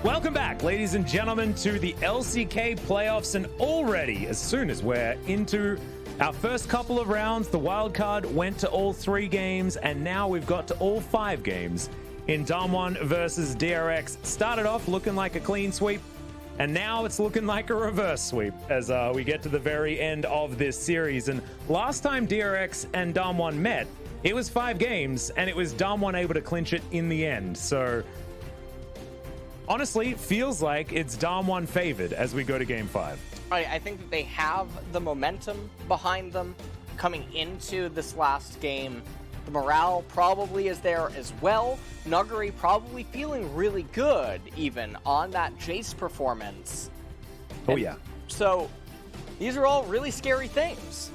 Welcome back, ladies and gentlemen, to the LCK playoffs. And already, as soon as we're into our first couple of rounds, the wild card went to all 3 games, and now we've got to all 5 games in DAMWON versus DRX. Started off looking like a clean sweep, and now it's looking like a reverse sweep as we get to the very end of this series. And last time DRX and DAMWON met, it was 5 games, and it was DAMWON able to clinch it in the end. So honestly, feels like it's DAMWON favored as we go to game 5. I think that they have the momentum behind them coming into this last game. The morale probably is there as well. Nuguri probably feeling really good even on that Jace performance. Oh, yeah. So these are all really scary things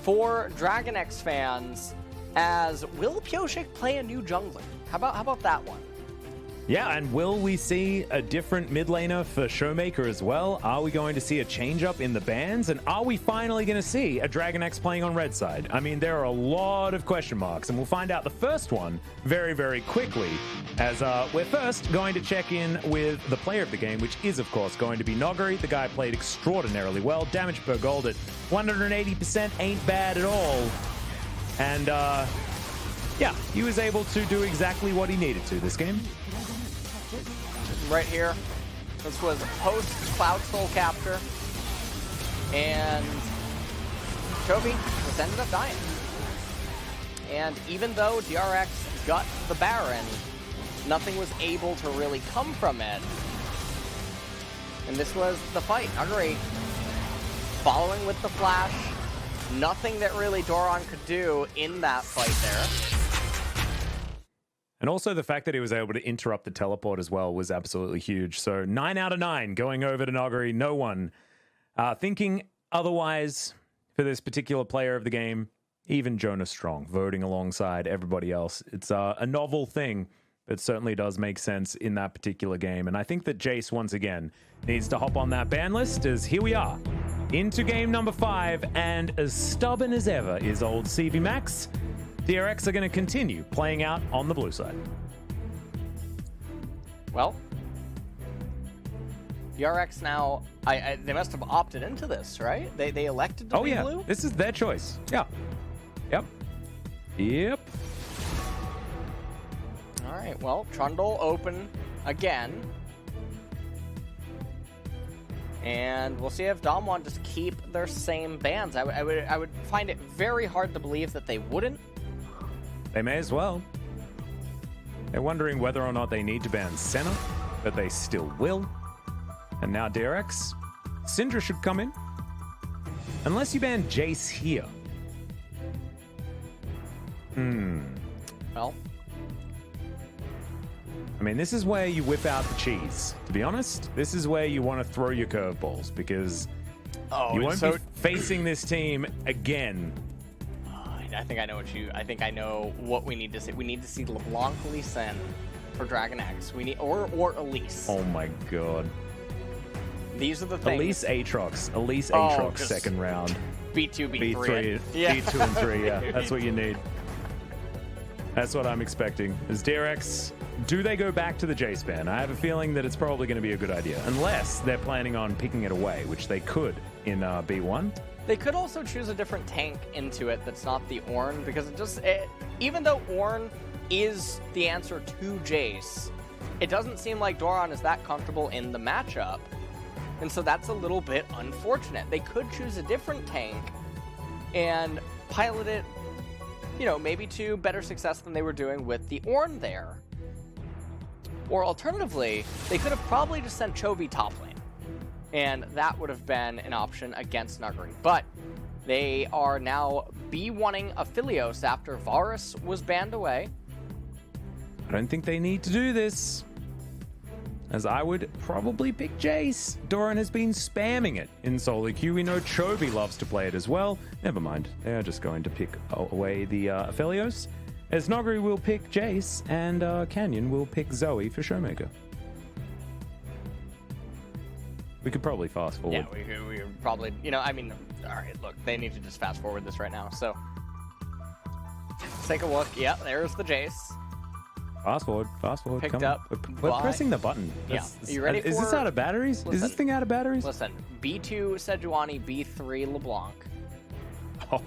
for DragonX fans, as will Pyosik play a new jungler? How about that one? Yeah, and will we see a different mid laner for Showmaker as well? Are we going to see a change up in the bans? And are we finally going to see a DragonX playing on red side? I mean, there are a lot of question marks, and we'll find out the first one very, very quickly, as we're first going to check in with the player of the game, which is, of course, going to be Nuguri. The guy played extraordinarily well. Damage per gold at 180% ain't bad at all. And, yeah, he was able to do exactly what he needed to this game. Right here, this was post Cloud Soul capture, and Chovy just ended up dying. And even though DRX got the Baron, nothing was able to really come from it. And this was the fight. Nuguri following with the flash. Nothing that really Doran could do in that fight there. And also the fact that he was able to interrupt the teleport as well was absolutely huge. So 9 out of 9 going over to Nuguri. No one thinking otherwise for this particular player of the game. Even Jonas Strong voting alongside everybody else. It's a novel thing, but certainly does make sense in that particular game. And I think that Jace, once again, needs to hop on that ban list, as here we are into game number 5. And as stubborn as ever is old CV Max, DRX are going to continue playing out on the blue side. Well, DRX now, they must have opted into this, right? They elected to be blue? This is their choice. Yeah. Yep. All right, well, Trundle open again. And we'll see if DAMWON just keep their same bans. I would find it very hard to believe that they wouldn't. They may as well. They're wondering whether or not they need to ban Senna, but they still will. And now DRX. Syndra should come in. Unless you ban Jace here. Well, I mean, this is where you whip out the cheese. To be honest, this is where you want to throw your curveballs, because you won't be facing this team again. I think I know what we need to see. We need to see LeBlanc Lee Sin for DragonX. We need or Elise. Oh my god. These are the things. Elise Aatrox second round. B2, B3. B3, yeah. B2 and 3, yeah. That's what you need. That's what I'm expecting. Is DRX, do they go back to the Jace ban? I have a feeling that it's probably going to be a good idea. Unless they're planning on picking it away, which they could in B1. They could also choose a different tank into it that's not the Ornn, because even though Ornn is the answer to Jace, it doesn't seem like Doran is that comfortable in the matchup. And so that's a little bit unfortunate. They could choose a different tank and pilot it, maybe to better success than they were doing with the Ornn there. Or alternatively, they could have probably just sent Chovy top lane. And that would have been an option against Nuguri. But they are now B1ing Aphelios after Varus was banned away. I don't think they need to do this, as I would probably pick Jace. Doran has been spamming it in solo queue. We know Chovy loves to play it as well. Never mind. They're just going to pick away the Aphelios, as Nuguri will pick Jace, and Canyon will pick Zoe for Showmaker. We could probably fast forward. Yeah, we could probably, all right, look, they need to just fast forward this right now. So, let's take a look. Yeah, there's the Jace. Fast forward. Picked Come up on. We're by- pressing the button. Yeah. Are you ready Is for- this out of batteries? Is this thing out of batteries? Listen, B2 Sejuani, B3 LeBlanc.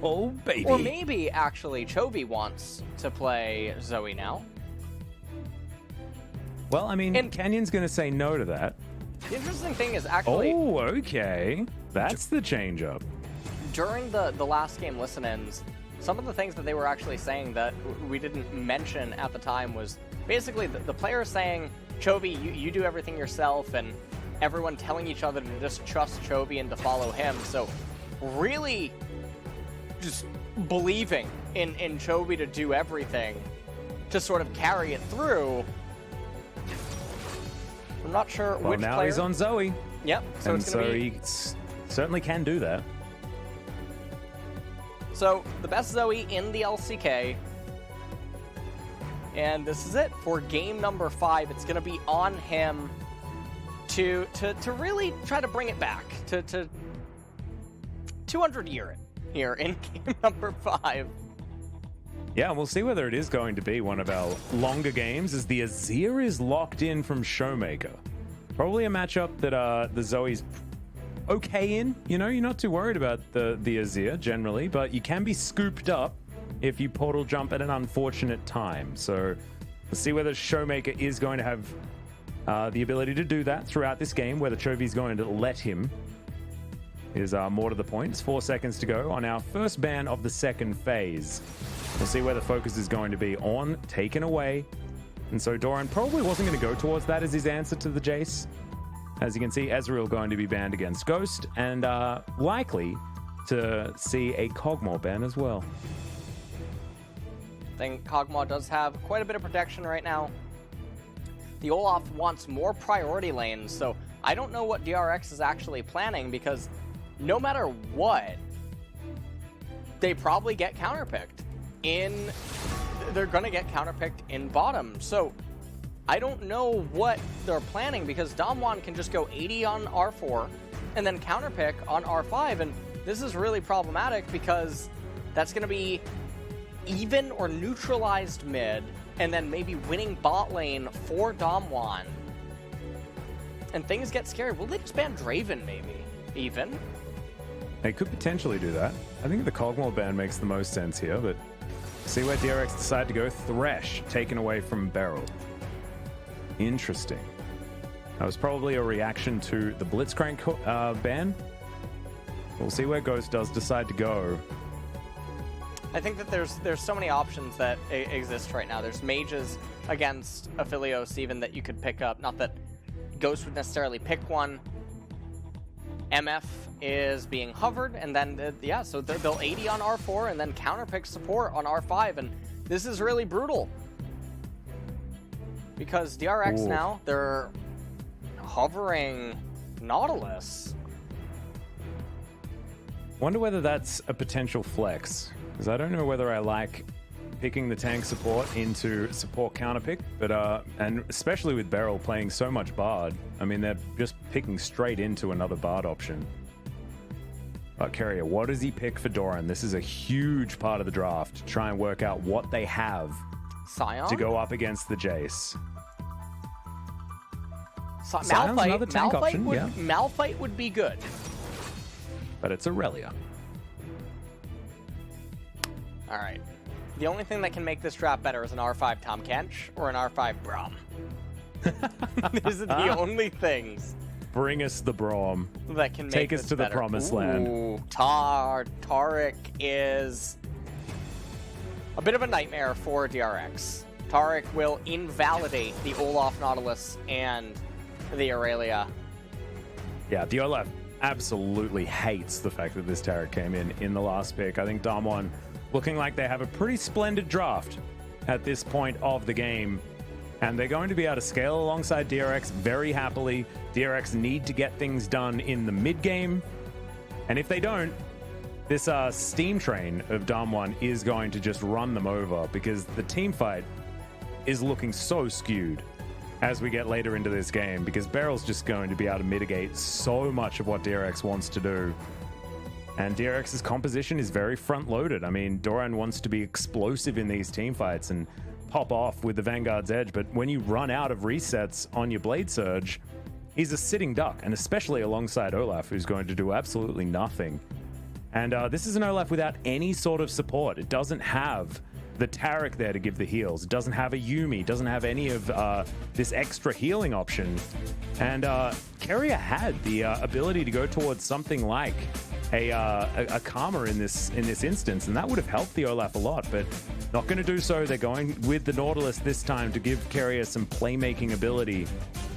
Oh, baby. Or maybe, actually, Chovy wants to play Zoe now. Well, I mean, Canyon's going to say no to that. The interesting thing is actually... Oh, okay. That's the change-up. During the last game listen-ins, some of the things that they were actually saying that we didn't mention at the time was basically the players saying, Chovy, you do everything yourself, and everyone telling each other to just trust Chovy and to follow him. So really just believing in Chovy to do everything to sort of carry it through. I'm not sure Well, which now player... he's on Zoe. Yep. So and it's gonna so be... he certainly can do that. So, the best Zoe in the LCK. And this is it for game number 5. It's going to be on him to really try to bring it back, to 200 year it here in game number 5. Yeah, and we'll see whether it is going to be one of our longer games, as the Azir is locked in from Showmaker. Probably a matchup that the Zoe's okay in. You know, you're not too worried about the Azir generally, but you can be scooped up if you portal jump at an unfortunate time. So we'll see whether Showmaker is going to have the ability to do that throughout this game, whether Chovy's going to let him is more to the point. It's 4 seconds to go on our first ban of the second phase. We'll see where the focus is going to be on, taken away. And so Doran probably wasn't going to go towards that as his answer to the Jace. As you can see, Ezreal going to be banned against Ghost, and likely to see a Kog'Maw ban as well. I think Kog'Maw does have quite a bit of protection right now. The Olaf wants more priority lanes, so I don't know what DRX is actually planning, because no matter what, they probably get counterpicked. They're going to get counterpicked in bottom, so I don't know what they're planning, because DAMWON can just go 80 on R4 and then counterpick on R5, and this is really problematic because that's going to be even or neutralized mid, and then maybe winning bot lane for DAMWON. And things get scary. Will they just ban Draven, maybe? Even? They could potentially do that. I think the Kog'Maw ban makes the most sense here, but see where DRX decide to go. Thresh taken away from Beryl. Interesting. That was probably a reaction to the Blitzcrank ban. We'll see where Ghost does decide to go. I think that there's so many options that exist right now. There's mages against Aphelios even that you could pick up. Not that Ghost would necessarily pick one. MF is being hovered, and then, yeah, so they'll 80 on R4 and then counterpick support on R5, and this is really brutal. Because DRX now, they're hovering Nautilus. Wonder whether that's a potential flex, because I don't know whether I like picking the tank support into support counterpick, but and especially with Beryl playing so much Bard, I mean, they're just picking straight into another Bard option. But Carrier, what does he pick for Doran? This is a huge part of the draft to try and work out what they have Sion? to go up against the Jace. Malphite, another tank option, yeah. Malphite would be good. But it's Aurelia. All right. The only thing that can make this draft better is an R5 Tahm Kench or an R5 Braum. These are the only things Bring us the Braum. that can make Take us this to the better. promised land. Ooh, Taric is a bit of a nightmare for DRX. Taric will invalidate the Olaf Nautilus and the Aurelia. Yeah, the Olaf absolutely hates the fact that this Taric came in the last pick. I think DAMWON looking like they have a pretty splendid draft at this point of the game. And they're going to be able to scale alongside DRX very happily. DRX need to get things done in the mid game. And if they don't, this steam train of DAMWON is going to just run them over, because the team fight is looking so skewed as we get later into this game, because Beryl's just going to be able to mitigate so much of what DRX wants to do. And DRX's composition is very front-loaded. I mean, Doran wants to be explosive in these team fights and pop off with the Vanguard's Edge, but when you run out of resets on your Blade Surge, he's a sitting duck, and especially alongside Olaf, who's going to do absolutely nothing. And this is an Olaf without any sort of support. It doesn't have the Taric there to give the heals. It doesn't have a Yuumi. It doesn't have any of this extra healing option. And Keria had the ability to go towards something like a Karma in this instance, and that would have helped the Olaf a lot, but not going to do so. They're going with the Nautilus this time to give Keria some playmaking ability.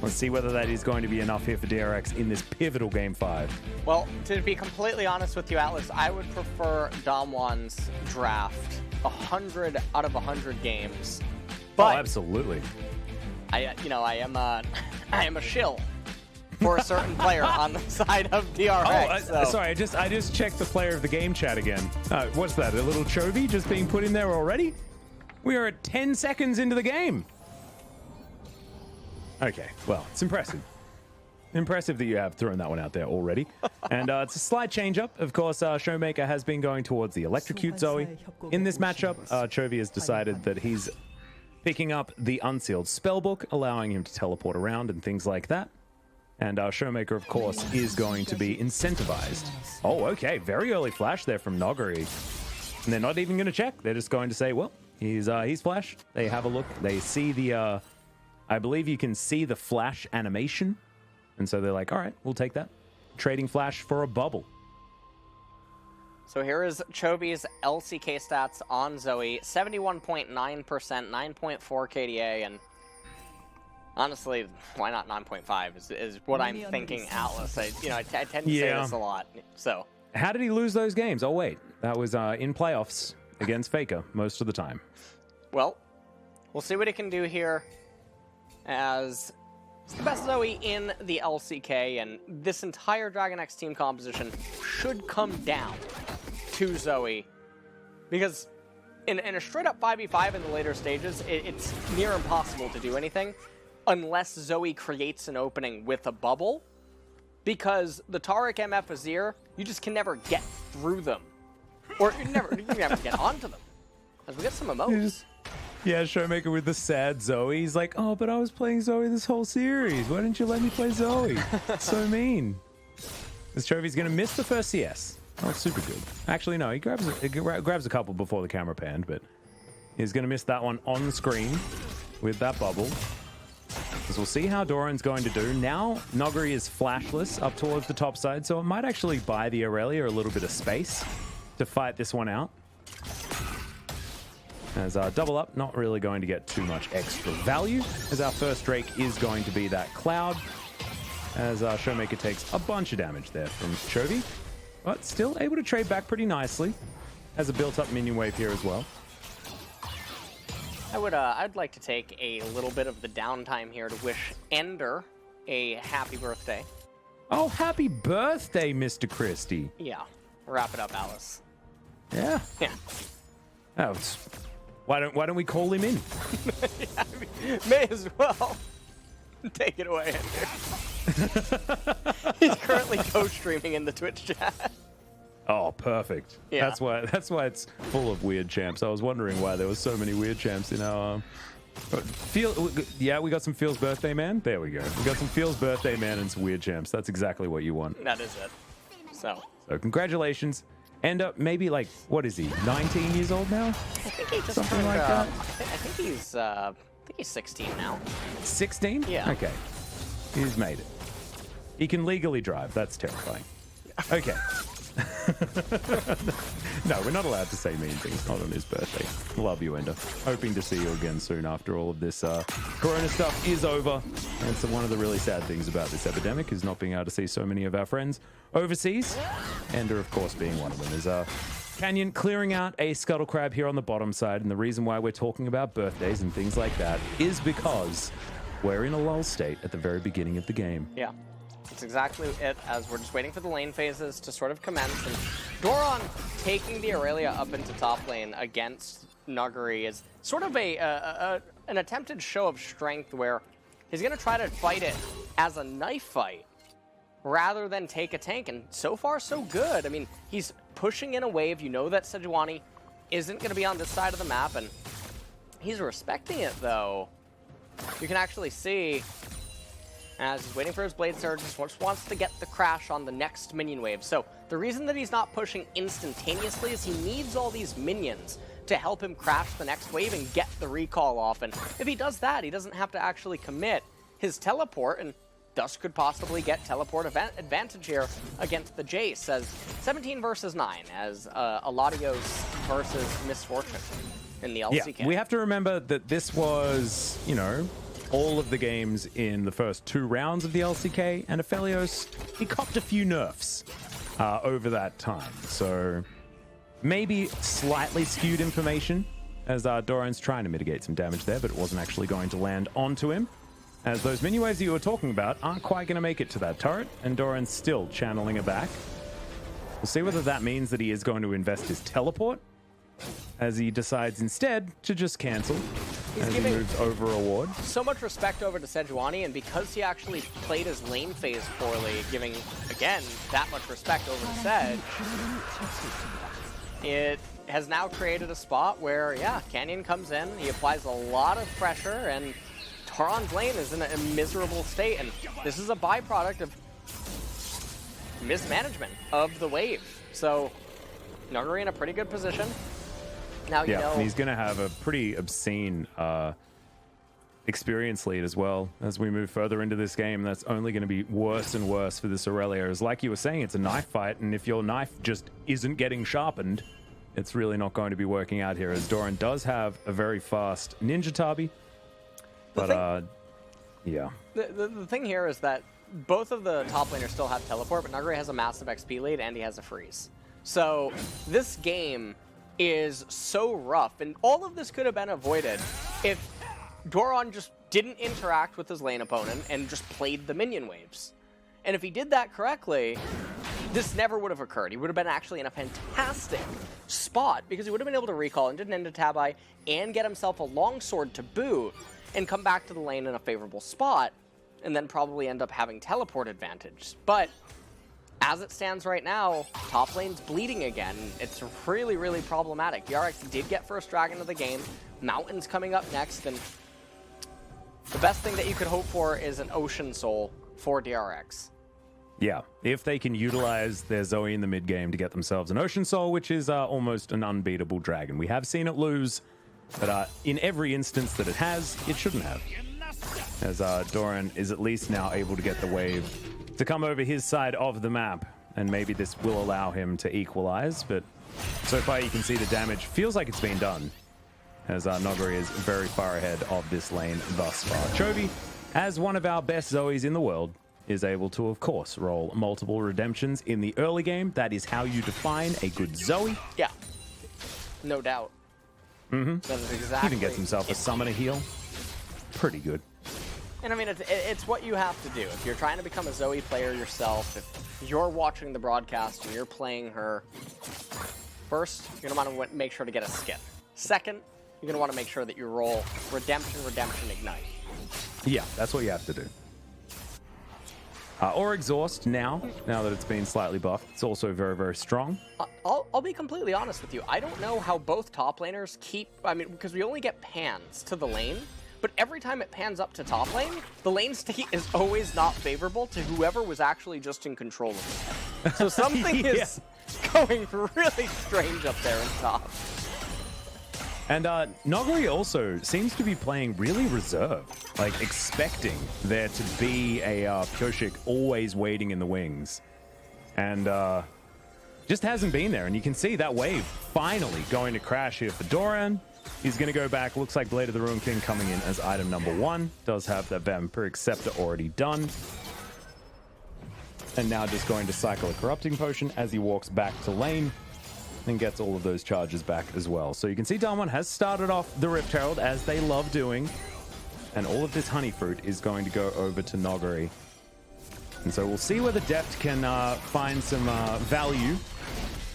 Let's see whether that is going to be enough here for DRX in this pivotal Game 5. Well, to be completely honest with you, Atlas, I would prefer DAMWON's draft 100 out of 100 games. But absolutely. I am a shill for a certain player on the side of DRX. Sorry, I just checked the player of the game chat again. What's that? A little Chovy just being put in there already? We are at 10 seconds into the game. Okay, well, it's impressive. Impressive that you have thrown that one out there already. And it's a slight change-up. Of course, Showmaker has been going towards the Electrocute Zoe. In this matchup, Chovy has decided that he's picking up the Unsealed Spellbook, allowing him to teleport around and things like that. And Showmaker, of course, is going to be incentivized. Oh, okay, very early flash there from Noguri. And they're not even going to check. They're just going to say, well, he's flash. They have a look. They see the... I believe you can see the flash animation. And so they're like, all right, we'll take that. Trading flash for a bubble. So here is Chovy's LCK stats on Zoe. 71.9%, 9.4 KDA, and honestly, why not 9.5 is what I'm thinking, Atlas. I tend to say this a lot. So how did he lose those games? Oh, wait. That was in playoffs against Faker most of the time. Well, we'll see what he can do here, as it's the best Zoe in the LCK, and this entire DragonX team composition should come down to Zoe, because in a straight-up 5v5 in the later stages, it's near impossible to do anything unless Zoe creates an opening with a bubble, because the Taric MF Azir, you just can never get through them, or you can never get onto them, as we get some emotes. Yeah, Showmaker with the sad Zoe. He's like, oh, but I was playing Zoe this whole series. Why didn't you let me play Zoe? So mean. This Chovy's going to miss the first CS. Oh, super good. Actually, no, he grabs a couple before the camera panned, but he's going to miss that one on screen with that bubble. Because we'll see how Doran's going to do. Now, Noguri is flashless up towards the top side, so it might actually buy the Aurelia a little bit of space to fight this one out. As double up, not really going to get too much extra value, as our first Drake is going to be that Cloud, as Showmaker takes a bunch of damage there from Chovy, but still able to trade back pretty nicely. Has a built-up minion wave here as well. I'd like to take a little bit of the downtime here to wish Ender a happy birthday. Oh, happy birthday, Mr. Christie. Yeah, wrap it up, Alice. Yeah. Yeah. Oh, why don't we call him in? Yeah, I mean, may as well. Take it away, Ender. He's currently co-streaming in the Twitch chat. Oh, perfect. Yeah. That's why it's full of weird champs. I was wondering why there was so many weird champs in our... Yeah, we got some Feels Birthday Man. There we go. We got some Feels Birthday Man and some weird champs. That's exactly what you want. That is it. So congratulations. And maybe, like, what is he, 19 years old now? I think he just something like that. I think he's 16 now. 16? Yeah. Okay. He's made it. He can legally drive. That's terrifying. Okay. No, we're not allowed to say mean things. Not on his birthday. Love you, Ender. Hoping to see you again soon after all of this Corona stuff is over. And so one of the really sad things about this epidemic is not being able to see so many of our friends overseas. Ender, of course, being one of them. Is Canyon clearing out a Scuttle Crab here on the bottom side. And the reason why we're talking about birthdays and things like that is because we're in a lull state at the very beginning of the game. Yeah. That's exactly it, as we're just waiting for the lane phases to sort of commence, and Doran taking the Aurelia up into top lane against Noguri is sort of an attempted show of strength where he's going to try to fight it as a knife fight rather than take a tank, and so far so good. I mean, he's pushing in a wave. You know that Sejuani isn't going to be on this side of the map, and He's respecting it, though. You can actually see, as he's waiting for his Blade Surge, just wants to get the crash on the next minion wave. So the reason that he's not pushing instantaneously is he needs all these minions to help him crash the next wave and get the recall off. And if he does that, he doesn't have to actually commit his teleport, and thus could possibly get teleport advantage here against the Jace, as 17 versus 9, as Aladios versus Misfortune in the LCK. Yeah, we have to remember that this was, you know, all of the games in the first 2 rounds of the LCK, and Aphelios, he copped a few nerfs over that time. So maybe slightly skewed information, as Doran's trying to mitigate some damage there, but it wasn't actually going to land onto him, as those mini waves that you were talking about aren't quite going to make it to that turret, and Doran's still channeling it back. We'll see whether that means that he is going to invest his teleport, as he decides instead to just cancel as he moves over a ward. So much respect over to Sejuani, and because he actually played his lane phase poorly, giving, again, that much respect over to Sej, it has now created a spot where, yeah, Canyon comes in, he applies a lot of pressure, and Doran's lane is in a miserable state, and this is a byproduct of mismanagement of the wave. So, Nuguri in a pretty good position. Now, you know, he's going to have a pretty obscene experience lead as well as we move further into this game. That's only going to be worse and worse for this Aurelia. As like you were saying, it's a knife fight, and if your knife just isn't getting sharpened, it's really not going to be working out here, as Doran does have a very fast Ninja Tabi. But, yeah. The thing here is that both of the top laners still have teleport, but Nuguri has a massive XP lead, and he has a freeze. So, this game is so rough, and all of this could have been avoided if Doran just didn't interact with his lane opponent and just played the minion waves. And if he did that correctly, this never would have occurred. He would have been actually in a fantastic spot, because he would have been able to recall and into Tabi and get himself a longsword to boot and come back to the lane in a favorable spot, and then probably end up having teleport advantage. But as it stands right now, top lane's bleeding again. It's really, really problematic. DRX did get first dragon of the game. Mountain's coming up next, and the best thing that you could hope for is an Ocean Soul for DRX. Yeah, if they can utilize their Zoe in the mid game to get themselves an Ocean Soul, which is almost an unbeatable dragon. We have seen it lose, but in every instance that it has, it shouldn't have. As Doran is at least now able to get the wave to come over his side of the map, and maybe this will allow him to equalize, but so far you can see the damage feels like it's been done, as Nuguri is very far ahead of this lane thus far. Chovy, as one of our best Zoes in the world, is able to, of course, roll multiple redemptions in the early game. That is how you define a good Zoe. Yeah, no doubt. Mm-hmm. That is exactly. Even gets himself a summoner heal. Pretty good. And I mean, it's what you have to do. If you're trying to become a Zoe player yourself, if you're watching the broadcast and you're playing her, first, you're going to want to make sure to get a skip. Second, you're going to want to make sure that you roll Redemption, Ignite. Yeah, that's what you have to do. Or Exhaust now that it's been slightly buffed. It's also very, very strong. I'll be completely honest with you. I don't know how both top laners keep... I mean, because we only get pans to the lane, but every time it pans up to top lane, the lane state is always not favorable to whoever was actually just in control of it. So something is going really strange up there in top. And Nuguri also seems to be playing really reserved, like expecting there to be a Pyoshik always waiting in the wings. And just hasn't been there. And you can see that wave finally going to crash here for Doran. He's going to go back. Looks like Blade of the Ruin King coming in as item number 1. Does have that Vampiric Scepter already done. And now just going to cycle a Corrupting Potion as he walks back to lane and gets all of those charges back as well. So you can see DAMWON has started off the Rift Herald, as they love doing. And all of this Honey Fruit is going to go over to Nuguri. And so we'll see whether Deft can find some value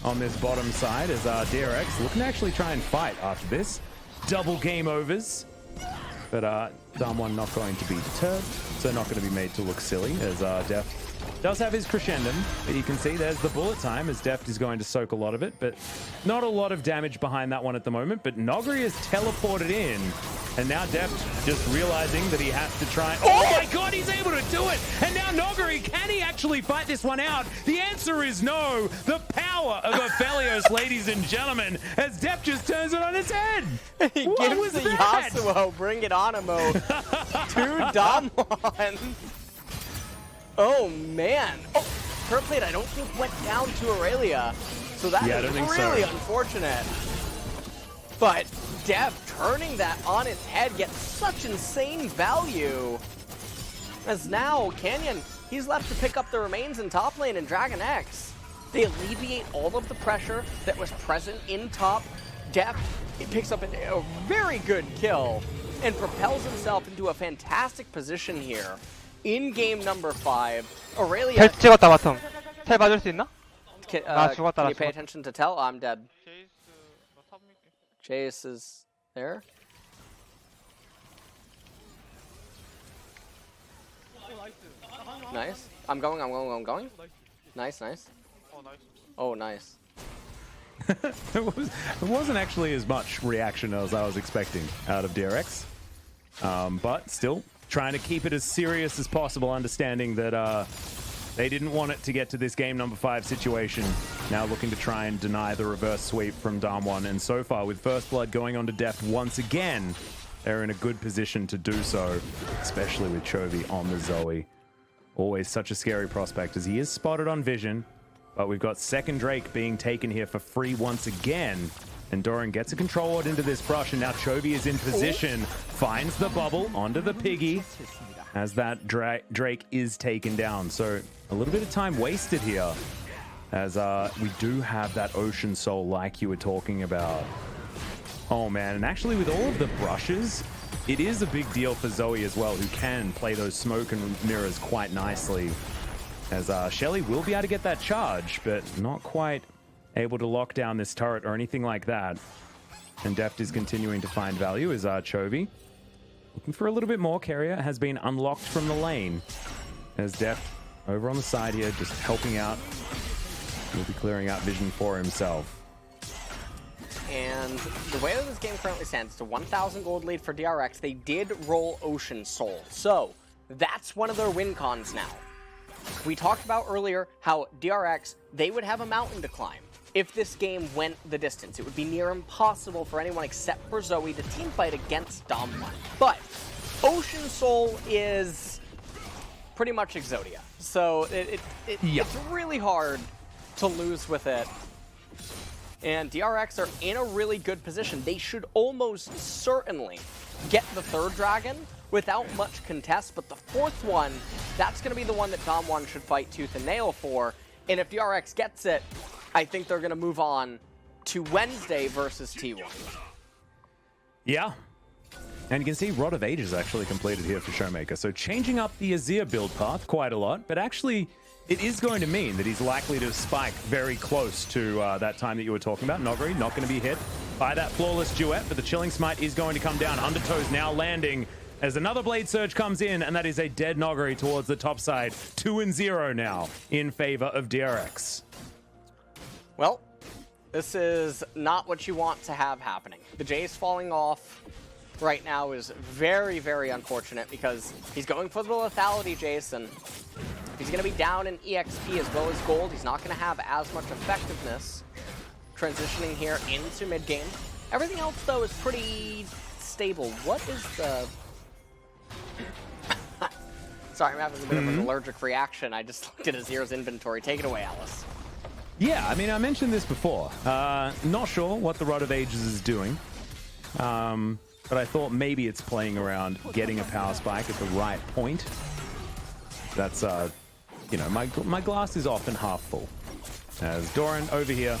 on this bottom side, as DRX looking to actually try and fight after this. Double game overs. But DAMWON not going to be deterred, so not going to be made to look silly, as Deft does have his crescendum, but you can see there's the bullet time, as Deft is going to soak a lot of it, but not a lot of damage behind that one at the moment. But Nogri is teleported in, and now Deft just realizing that he has to try. Oh my god, he's able to do it! And now Nogri, can he actually fight this one out? The answer is no. The power of Aphelios, ladies and gentlemen, as Deft just turns it on its head. He What gives was the that? Yasuo, bring it on mode to DAMWON. Oh man. Oh, her plate I don't think went down to Aurelia. So that is really unfortunate. But Deft turning that on its head gets such insane value. As now, Canyon, he's left to pick up the remains in top lane in DragonX. They alleviate all of the pressure that was present in top. Deft, he picks up a very good kill and propels himself into a fantastic position here. In game number 5, Aurelia... 텔 찍었다 바텀. 텔 봐줄 수 있나? Can, 죽었다, can 나 you pay 죽었다. attention to Tell? I'm dead. Chase is there. Nice. I'm going. Nice. Oh, nice. It wasn't actually as much reaction as I was expecting out of DRX. But still, trying to keep it as serious as possible, understanding that they didn't want it to get to this game number 5 situation. Now looking to try and deny the reverse sweep from DAMWON. And so far, with First Blood going on to Deft once again, they're in a good position to do so, especially with Chovy on the Zoe. Always such a scary prospect, as he is spotted on vision. But we've got second Drake being taken here for free once again. And Doran gets a control ward into this brush, and now Chovy is in position. Finds the bubble onto the piggy as that Drake is taken down. So a little bit of time wasted here, as we do have that Ocean Soul like you were talking about. Oh man, and actually with all of the brushes, it is a big deal for Zoe as well, who can play those smoke and mirrors quite nicely. As Shelly will be able to get that charge, but not quite able to lock down this turret or anything like that. And Deft is continuing to find value as Chovy looking for a little bit more. Carrier has been unlocked from the lane, as Deft over on the side here just helping out. He'll be clearing out vision for himself. And the way that this game currently stands, it's a 1,000 gold lead for DRX. They did roll Ocean Soul, so that's one of their win cons now. We talked about earlier how DRX, they would have a mountain to climb. If this game went the distance, it would be near impossible for anyone except for Zoe to teamfight against DAMWON. But Ocean Soul is pretty much Exodia, so it's really hard to lose with it. And DRX are in a really good position. They should almost certainly get the 3rd dragon without much contest, but the 4th one, that's going to be the one that DAMWON should fight tooth and nail for. And if DRX gets it, I think they're going to move on to Wednesday versus T1. Yeah. And you can see Rod of Ages actually completed here for Showmaker. So changing up the Azir build path quite a lot, but actually it is going to mean that he's likely to spike very close to that time that you were talking about. Nogri not going to be hit by that flawless duet, but the Chilling Smite is going to come down. Undertow's now landing as another Blade Surge comes in, and that is a dead Nogri towards the top side. 2-0 now in favor of DRX. Well, this is not what you want to have happening. The Jace falling off right now is very, very unfortunate, because he's going for the lethality Jace, and he's going to be down in EXP as well as gold. He's not going to have as much effectiveness transitioning here into mid-game. Everything else, though, is pretty stable. What is the... Sorry, I'm having a bit of an allergic reaction. I just looked at Azir's inventory. Take it away, Alice. Yeah, I mean, I mentioned this before. Not sure what the Rod of Ages is doing. But I thought maybe it's playing around getting a power spike at the right point. That's, you know, my glass is often half full. As Doran over here,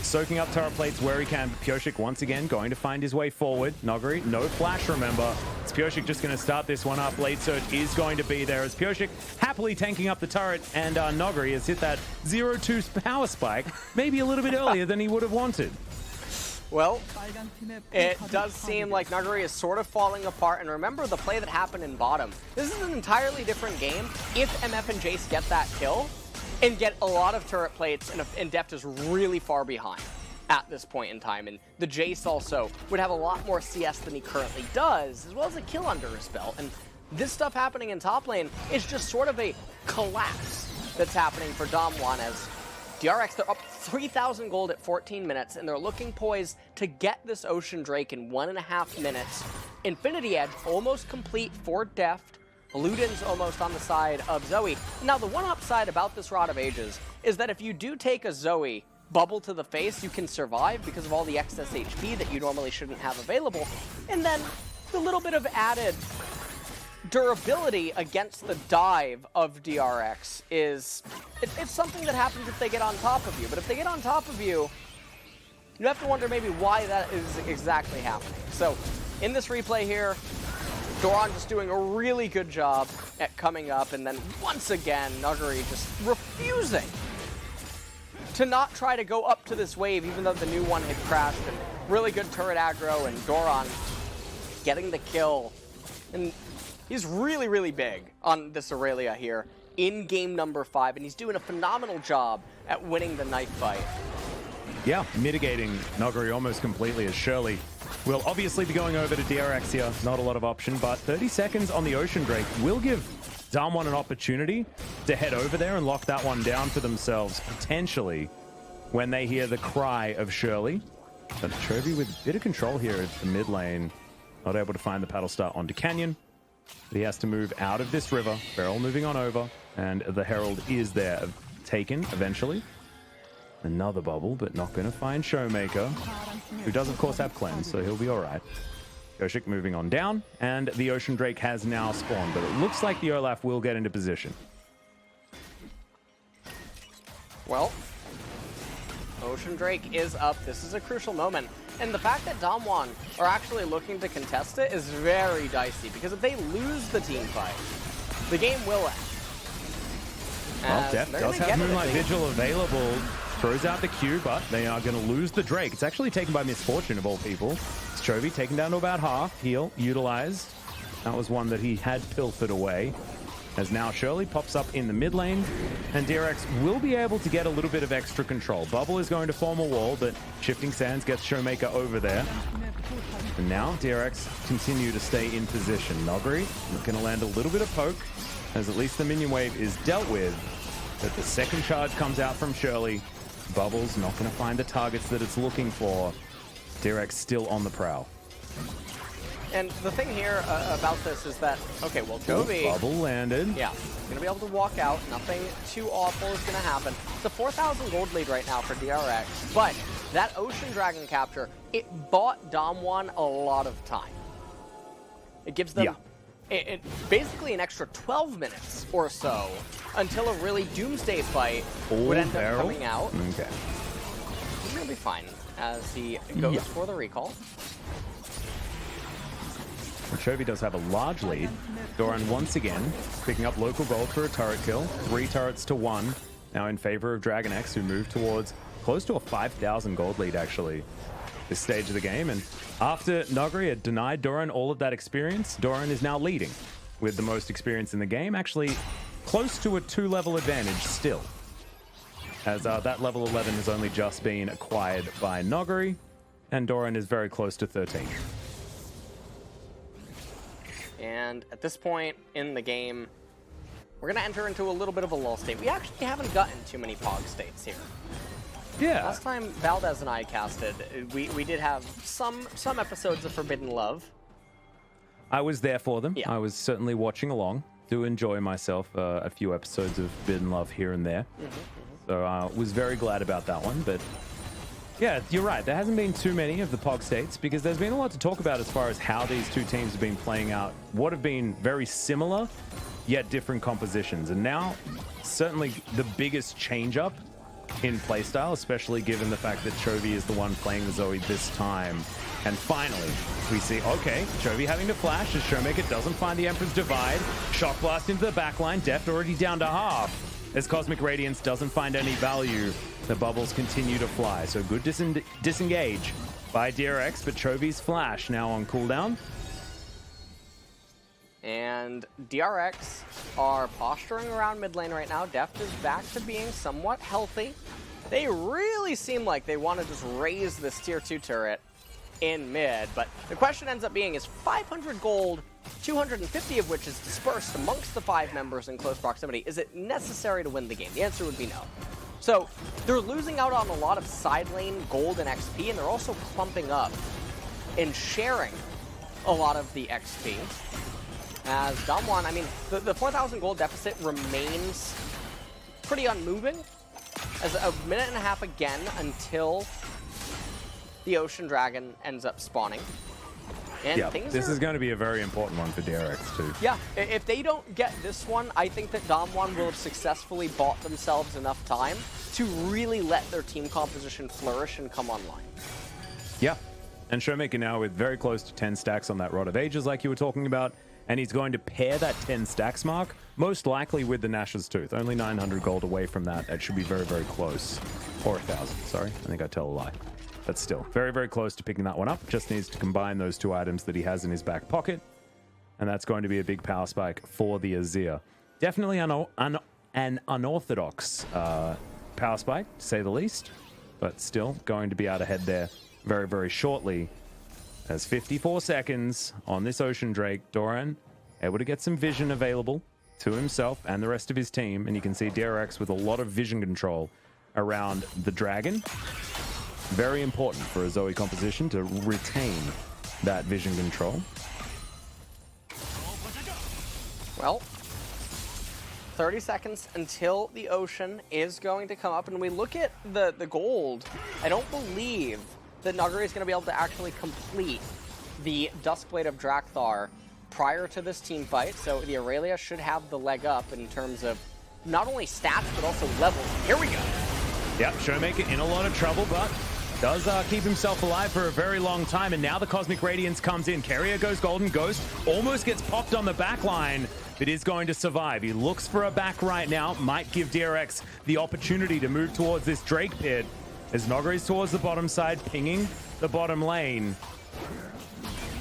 soaking up turret plates where he can. Pyosik once again going to find his way forward. Nogri, no flash, remember. It's Pyosik just going to start this one up. Blade Surge is going to be there as Pyosik happily tanking up the turret, and Nogri has hit that 0-2 power spike maybe a little bit earlier than he would have wanted. Well, it does seem like Nuguri is sort of falling apart, and remember the play that happened in bottom. This is an entirely different game if MF and Jace get that kill and get a lot of turret plates, and Deft is really far behind at this point in time, and the Jace also would have a lot more CS than he currently does, as well as a kill under his belt, and this stuff happening in top lane is just sort of a collapse that's happening for DAMWON as DRX, they're up 3,000 gold at 14 minutes, and they're looking poised to get this Ocean Drake in 1.5 minutes. Infinity Edge almost complete for Deft. Luden's almost on the side of Zoe. Now, the one upside about this Rod of Ages is that if you do take a Zoe bubble to the face, you can survive because of all the excess HP that you normally shouldn't have available. And then the little bit of added durability against the dive of DRX is it's something that happens if they get on top of you. But if they get on top of you, you have to wonder maybe why that is exactly happening. So in this replay here, Doran just doing a really good job at coming up, and then once again, Nuguri just refusing to not try to go up to this wave, even though the new one had crashed, and really good turret aggro, and Doran getting the kill. And he's really, really big on this Aurelia here in game number 5, and he's doing a phenomenal job at winning the knife fight. Yeah, mitigating Nuguri almost completely as Shirley will obviously be going over to DRX here. Not a lot of option, but 30 seconds on the Ocean Drake will give DAMWON an opportunity to head over there and lock that one down for themselves, potentially, when they hear the cry of Shirley. But Chovy with a bit of control here at the mid lane, not able to find the paddle start onto Canyon. But he has to move out of this river. Beryl moving on over, and the Herald is there, taken eventually. Another bubble, but not going to find Showmaker, who does, of course, have cleanse, so he'll be all right. Goshik moving on down, and the Ocean Drake has now spawned, but it looks like the Olaf will get into position. Well, Ocean Drake is up. This is a crucial moment. And the fact that DAMWON are actually looking to contest it is very dicey, because if they lose the team fight, the game will end. Well, Deft does have Moonlight Vigil available. Throws out the Q, but they are going to lose the Drake. It's actually taken by Misfortune, of all people. It's Chovy taken down to about half. Heal utilized. That was one that he had pilfered away. As now Shirley pops up in the mid lane, and DRX will be able to get a little bit of extra control. Bubble is going to form a wall, but Shifting Sands gets Showmaker over there. And now DRX continue to stay in position. Nuguri going to land a little bit of poke, as at least the minion wave is dealt with. But the second charge comes out from Shirley. Bubble's not going to find the targets that it's looking for. DRX still on the prowl. And the thing here about this is that, okay, well, Chovy... Bubble landed. Yeah, going to be able to walk out. Nothing too awful is going to happen. It's a 4,000 gold lead right now for DRX, but that Ocean Dragon capture, it bought DAMWON a lot of time. It gives them basically an extra 12 minutes or so until a really doomsday fight would end up coming out. Okay. He'll be fine as he goes for the recall. Chovy does have a large lead. Doran once again picking up local gold for a turret kill. 3 turrets to 1. Now in favor of DragonX, who moved towards close to a 5,000 gold lead, actually, this stage of the game. And after Nuguri had denied Doran all of that experience, Doran is now leading with the most experience in the game. Actually, close to a 2-level advantage still, as that level 11 has only just been acquired by Nuguri, and Doran is very close to 13. And at this point in the game, we're going to enter into a little bit of a lull state. We actually haven't gotten too many Pog states here. Yeah. Last time Valdez and I casted, we did have some episodes of Forbidden Love. I was there for them. Yeah. I was certainly watching along. Do enjoy myself a few episodes of Forbidden Love here and there. So I was very glad about that one. But yeah, you're right. There hasn't been too many of the Pog states because there's been a lot to talk about as far as how these two teams have been playing out. What have been very similar, yet different compositions. And now, certainly the biggest change-up in playstyle, especially given the fact that Chovy is the one playing the Zoe this time. And finally, we see, okay, Chovy having to flash as Showmaker doesn't find the Emperor's Divide. Shock Blast into the backline. Deft already down to half. As Cosmic Radiance doesn't find any value, the bubbles continue to fly. So good disengage by DRX, but Chovy's flash now on cooldown. And DRX are posturing around mid lane right now. Deft is back to being somewhat healthy. They really seem like they want to just raise this tier 2 turret in mid, but the question ends up being, is 500 gold, 250 of which is dispersed amongst the 5 members in close proximity, is it necessary to win the game? The answer would be no. So they're losing out on a lot of side lane gold and XP, and they're also clumping up and sharing a lot of the XP. As DAMWON, I mean, the 4,000 gold deficit remains pretty unmoving. As a minute and a half again until the Ocean Dragon ends up spawning. And Yeah, this is going to be a very important one for DRX too. Yeah, if they don't get this one, I think that DAMWON will have successfully bought themselves enough time to really let their team composition flourish and come online. Yeah, and Showmaker now with very close to 10 stacks on that Rod of Ages like you were talking about, and he's going to pair that 10 stacks mark, most likely with the Nash's Tooth. Only 900 gold away from that. That should be very, very close. Or 1,000, sorry. I think I tell a lie. But still, very, very close to picking that one up. Just needs to combine those 2 items that he has in his back pocket. And that's going to be a big power spike for the Azir. Definitely an unorthodox power spike, to say the least. But still going to be out ahead there very, very shortly. As 54 seconds on this Ocean Drake, Doran able to get some vision available to himself and the rest of his team. And you can see DRX with a lot of vision control around the Dragon. Very important for a Zoe composition to retain that vision control. Well, 30 seconds until the Ocean is going to come up. And we look at the gold. I don't believe that Nuguri is going to be able to actually complete the Duskblade of Drakthar prior to this team fight. So the Aurelia should have the leg up in terms of not only stats, but also levels. Here we go. Yep, Showmaker in a lot of trouble, but does keep himself alive for a very long time. And now the Cosmic Radiance comes in. Carrier goes Golden Ghost, almost gets popped on the back line, but is going to survive. He looks for a back right now, might give DRX the opportunity to move towards this Drake pit. As Nogari's towards the bottom side, pinging the bottom lane.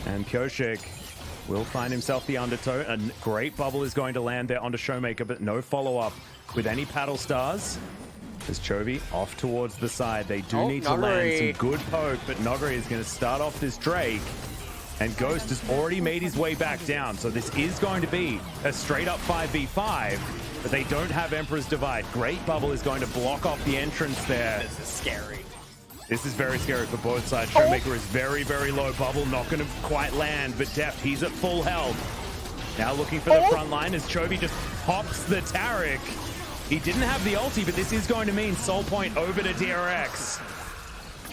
And Pioshik will find himself the undertow. A great bubble is going to land there onto Showmaker, but no follow-up with any paddle stars. As Chovy off towards the side. They do need to land some good poke, but Nogari is going to start off this Drake. And Ghost has already made his way back down. So this is going to be a straight-up 5v5. But they don't have Emperor's Divide. Great bubble is going to block off the entrance there. This is scary. This is very scary for both sides. Showmaker is very, very low. Bubble not going to quite land, but Deft, he's at full health. Now looking for the front line as Chovy just pops the Taric. He didn't have the ulti, but this is going to mean Soul Point over to DRX.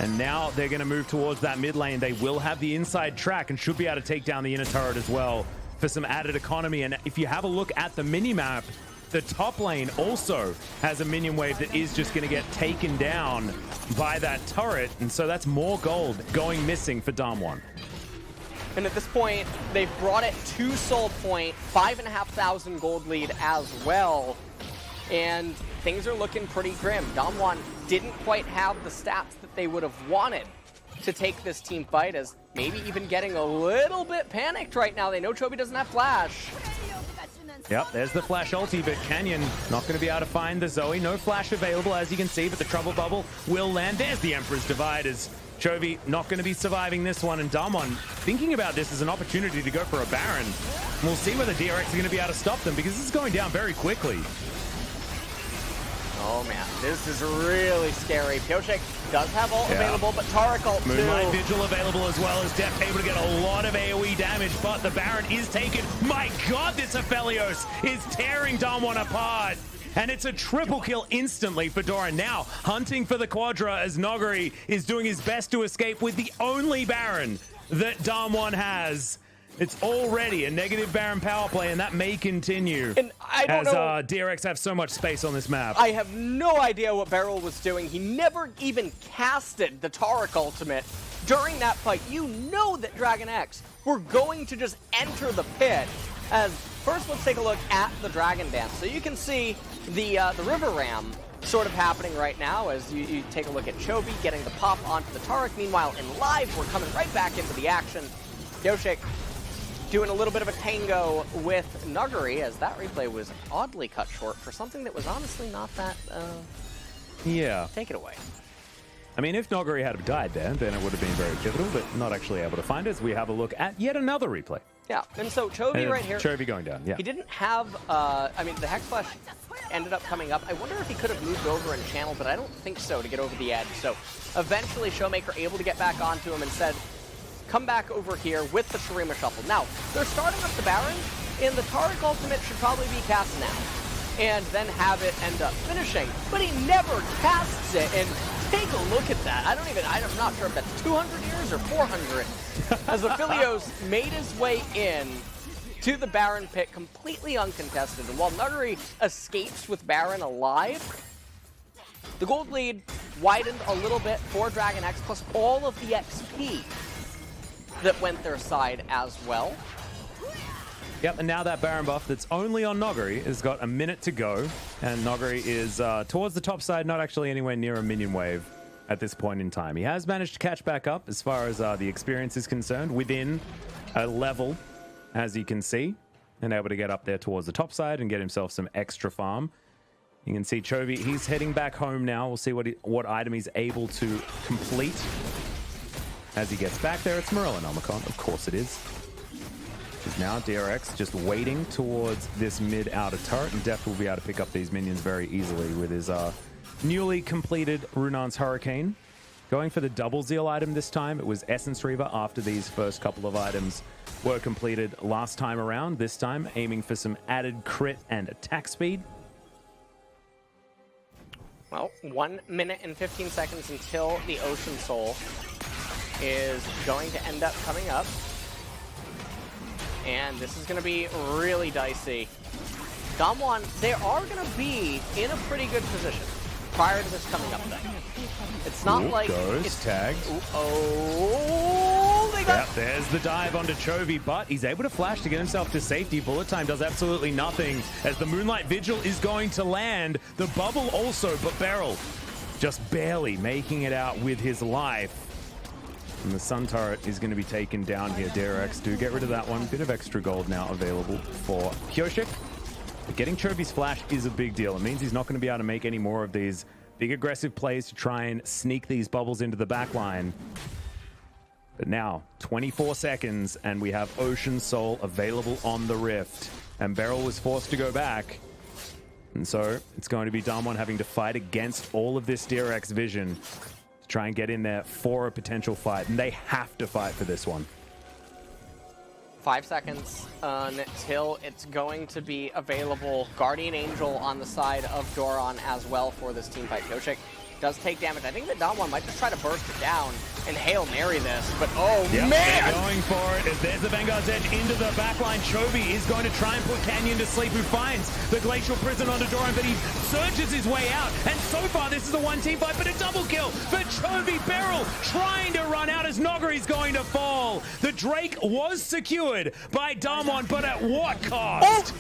And now they're going to move towards that mid lane. They will have the inside track and should be able to take down the inner turret as well for some added economy. And if you have a look at the minimap, the top lane also has a minion wave that is just going to get taken down by that turret. And so that's more gold going missing for DAMWON. And at this point, they've brought it to Soul Point, 5,500 gold lead as well. And things are looking pretty grim. DAMWON didn't quite have the stats that they would have wanted to take this team fight, as maybe even getting a little bit panicked right now. They know Chovy doesn't have flash. Yep, there's the flash ulti, but Canyon not going to be able to find the Zoe. No flash available, as you can see, but the trouble bubble will land. There's the Emperor's Divide, as Chovy not going to be surviving this one. And DAMWON thinking about this as an opportunity to go for a Baron. We'll see whether DRX are going to be able to stop them, because this is going down very quickly. Oh man, this is really scary. Pioshik does have ult available, but Taric ult too. Moonlight Vigil available as well, as Deft able to get a lot of AoE damage, but the Baron is taken. My god, this Aphelios is tearing DAMWON apart. And it's a triple kill instantly for Doran. Now hunting for the Quadra, as Nogari is doing his best to escape with the only Baron that DAMWON has. It's already a negative Baron power play, and that may continue. And I don't know. DRX have so much space on this map. I have no idea what Beryl was doing. He never even casted the Taric ultimate during that fight. You know that DragonX were going to just enter the pit As first, let's take a look at the Dragon Dance. So you can see the River Ram sort of happening right now as you take a look at Chovy getting the pop onto the Taric. Meanwhile, in live, we're coming right back into the action. Yoshik doing a little bit of a tango with Nuguri, as that replay was oddly cut short for something that was honestly not that... Yeah. Take it away. I mean, if Noguri had died there, then it would have been very pivotal, but not actually able to find it as we have a look at yet another replay. Yeah, and so Chovy right here... Chovy going down, yeah. He didn't have... I mean, the Hex Flash ended up coming up. I wonder if he could have moved over and channeled, but I don't think so to get over the edge. So eventually Showmaker able to get back onto him and said, come back over here with the Shurima Shuffle. Now, they're starting up the Baron, and the Taric ultimate should probably be cast now, and then have it end up finishing. But he never casts it, and take a look at that. I'm not sure if that's 200 years or 400. As Aphelios made his way in to the Baron pit completely uncontested. And while Nuguri escapes with Baron alive, the gold lead widened a little bit for DragonX, plus all of the XP that went their side as well. Yep, and now that Baron buff that's only on Noguri has got a minute to go, and Noguri is towards the top side, not actually anywhere near a minion wave at this point in time. He has managed to catch back up as far as the experience is concerned, within a level, as you can see, and able to get up there towards the top side and get himself some extra farm. You can see Chovy, he's heading back home now. We'll see what item he's able to complete as he gets back there. It's Morello Nomicon, of course it is. Now DRX just waiting towards this mid-outer turret, and Def will be able to pick up these minions very easily with his newly completed Runan's Hurricane. Going for the double Zeal item this time. It was Essence Reaver after these first couple of items were completed last time around. This time aiming for some added crit and attack speed. Well, 1 minute and 15 seconds until the Ocean Soul is going to end up coming up. And this is going to be really dicey. DAMWON, they are going to be in a pretty good position prior to this coming up then. It's not like... It's tagged. They got... Yep, there's the dive onto Chovy, but he's able to flash to get himself to safety. Bullet time does absolutely nothing as the Moonlight Vigil is going to land. The bubble also, but Beryl just barely making it out with his life. And the Sun Turret is going to be taken down here. DRX do get rid of that one. Bit of extra gold now available for Yoshik. But getting Chovy's flash is a big deal. It means he's not going to be able to make any more of these big aggressive plays to try and sneak these bubbles into the back line. But now, 24 seconds, and we have Ocean Soul available on the Rift. And Beryl was forced to go back. And so it's going to be DAMWON having to fight against all of this DRX vision to try and get in there for a potential fight. And they have to fight for this one. 5 seconds until it's going to be available. Guardian Angel on the side of Doran as well for this team fight. Yoshik does take damage. I think that DAMWON might just try to burst it down and Hail Mary this, but man! They're going for it. As there's the Vanguard's Edge into the backline. Chovy is going to try and put Canyon to sleep, who finds the Glacial Prison onto Doran, but he surges his way out. And so far, this is a one-team fight, but a double kill for Chovy. Beryl trying to run out as Nogari's going to fall. The Drake was secured by DAMWON, but at what cost?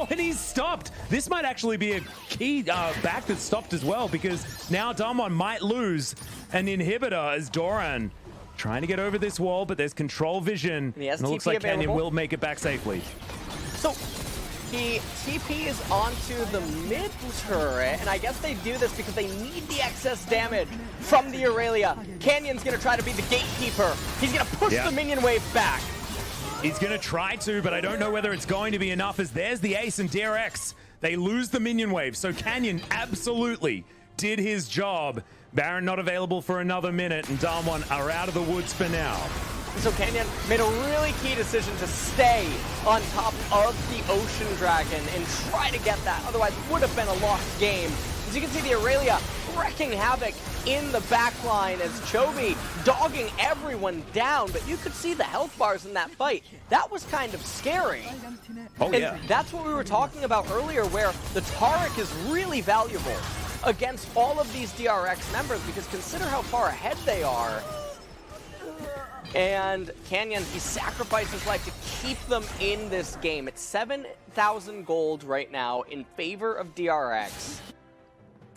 And he's stopped. This might actually be a key back that's stopped as well, because now DAMWON might lose an inhibitor as Doran trying to get over this wall, but there's control vision. And it looks like Canyon will make it back safely. So the TP is onto the mid turret, and I guess they do this because they need the excess damage from the Aurelia. Canyon's going to try to be the gatekeeper. He's going to push the minion wave back. He's going to try to, but I don't know whether it's going to be enough, as there's the ace and DRX. They lose the minion wave, so Canyon absolutely did his job. Baron not available for another minute, and DAMWON are out of the woods for now. So Canyon made a really key decision to stay on top of the Ocean Dragon and try to get that, otherwise it would have been a lost game. As you can see, the Aurelia wrecking havoc in the backline as Chovy dogging everyone down, but you could see the health bars in that fight. That was kind of scary. Oh, yeah. And that's what we were talking about earlier, where the Taric is really valuable against all of these DRX members, because consider how far ahead they are. And Canyon, he sacrificed his life to keep them in this game. It's 7,000 gold right now in favor of DRX.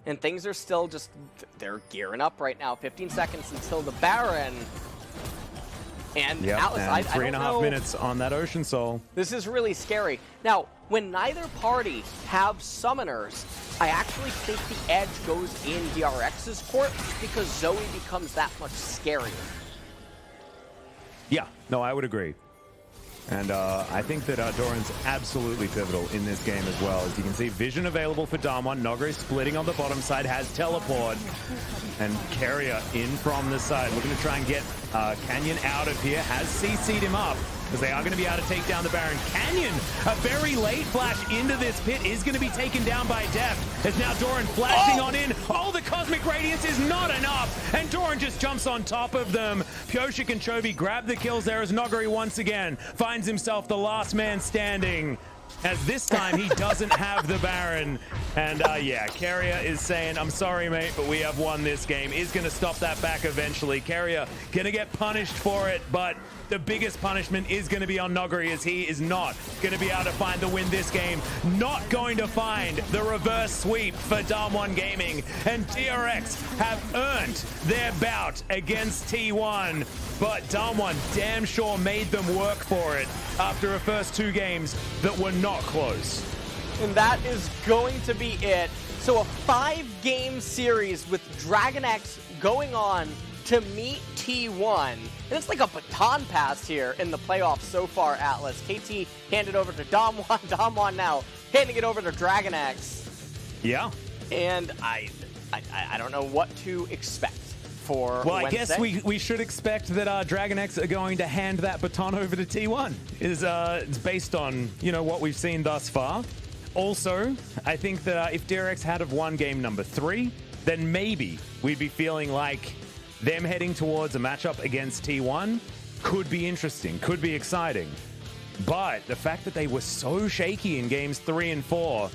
And things are still just, they're gearing up right now. 15 seconds until the Baron. And Atlas, and I three and a half minutes on that Ocean Soul. This is really scary. Now, when neither party have summoners, I actually think the edge goes in DRX's court because Zoe becomes that much scarier. Yeah, no, I would agree. And I think that Doran's absolutely pivotal in this game as well. As you can see, vision available for DAMWON. Nogre splitting on the bottom side, has teleport. And Carrier in from the side, looking to try and get Canyon out of here. Has CC'd him up, because they are going to be able to take down the Baron. Canyon, a very late flash into this pit, is going to be taken down by Deft. As now Doran flashing on in. Oh, the Cosmic Radiance is not enough. And Doran just jumps on top of them. Pioshik and Chovy grab the kills there as Nogre once again finds himself the last man standing. As this time he doesn't have the Baron. And yeah, Carrier is saying, I'm sorry, mate, but we have won this game. Is going to stop that back eventually. Carrier going to get punished for it, but the biggest punishment is going to be on Nogre, as he is not going to be able to find the win this game. Not going to find the reverse sweep for DAMWON Gaming. And DRX have earned their bout against T1. But DAMWON damn sure made them work for it after a first two games that were not close. And that is going to be it. So a 5-game series with DragonX going on to meet T1. And it's like a baton pass here in the playoffs so far, Atlas. KT handed over to DAMWON. DAMWON now handing it over to DragonX. Yeah. And I don't know what to expect for Well, Wednesday. I guess we should expect that DragonX are going to hand that baton over to T1. It's based on, you know, what we've seen thus far. Also, I think that if DRX had have won game number 3, then maybe we'd be feeling like them heading towards a matchup against T1 could be interesting, could be exciting. But the fact that they were so shaky in games 3 and 4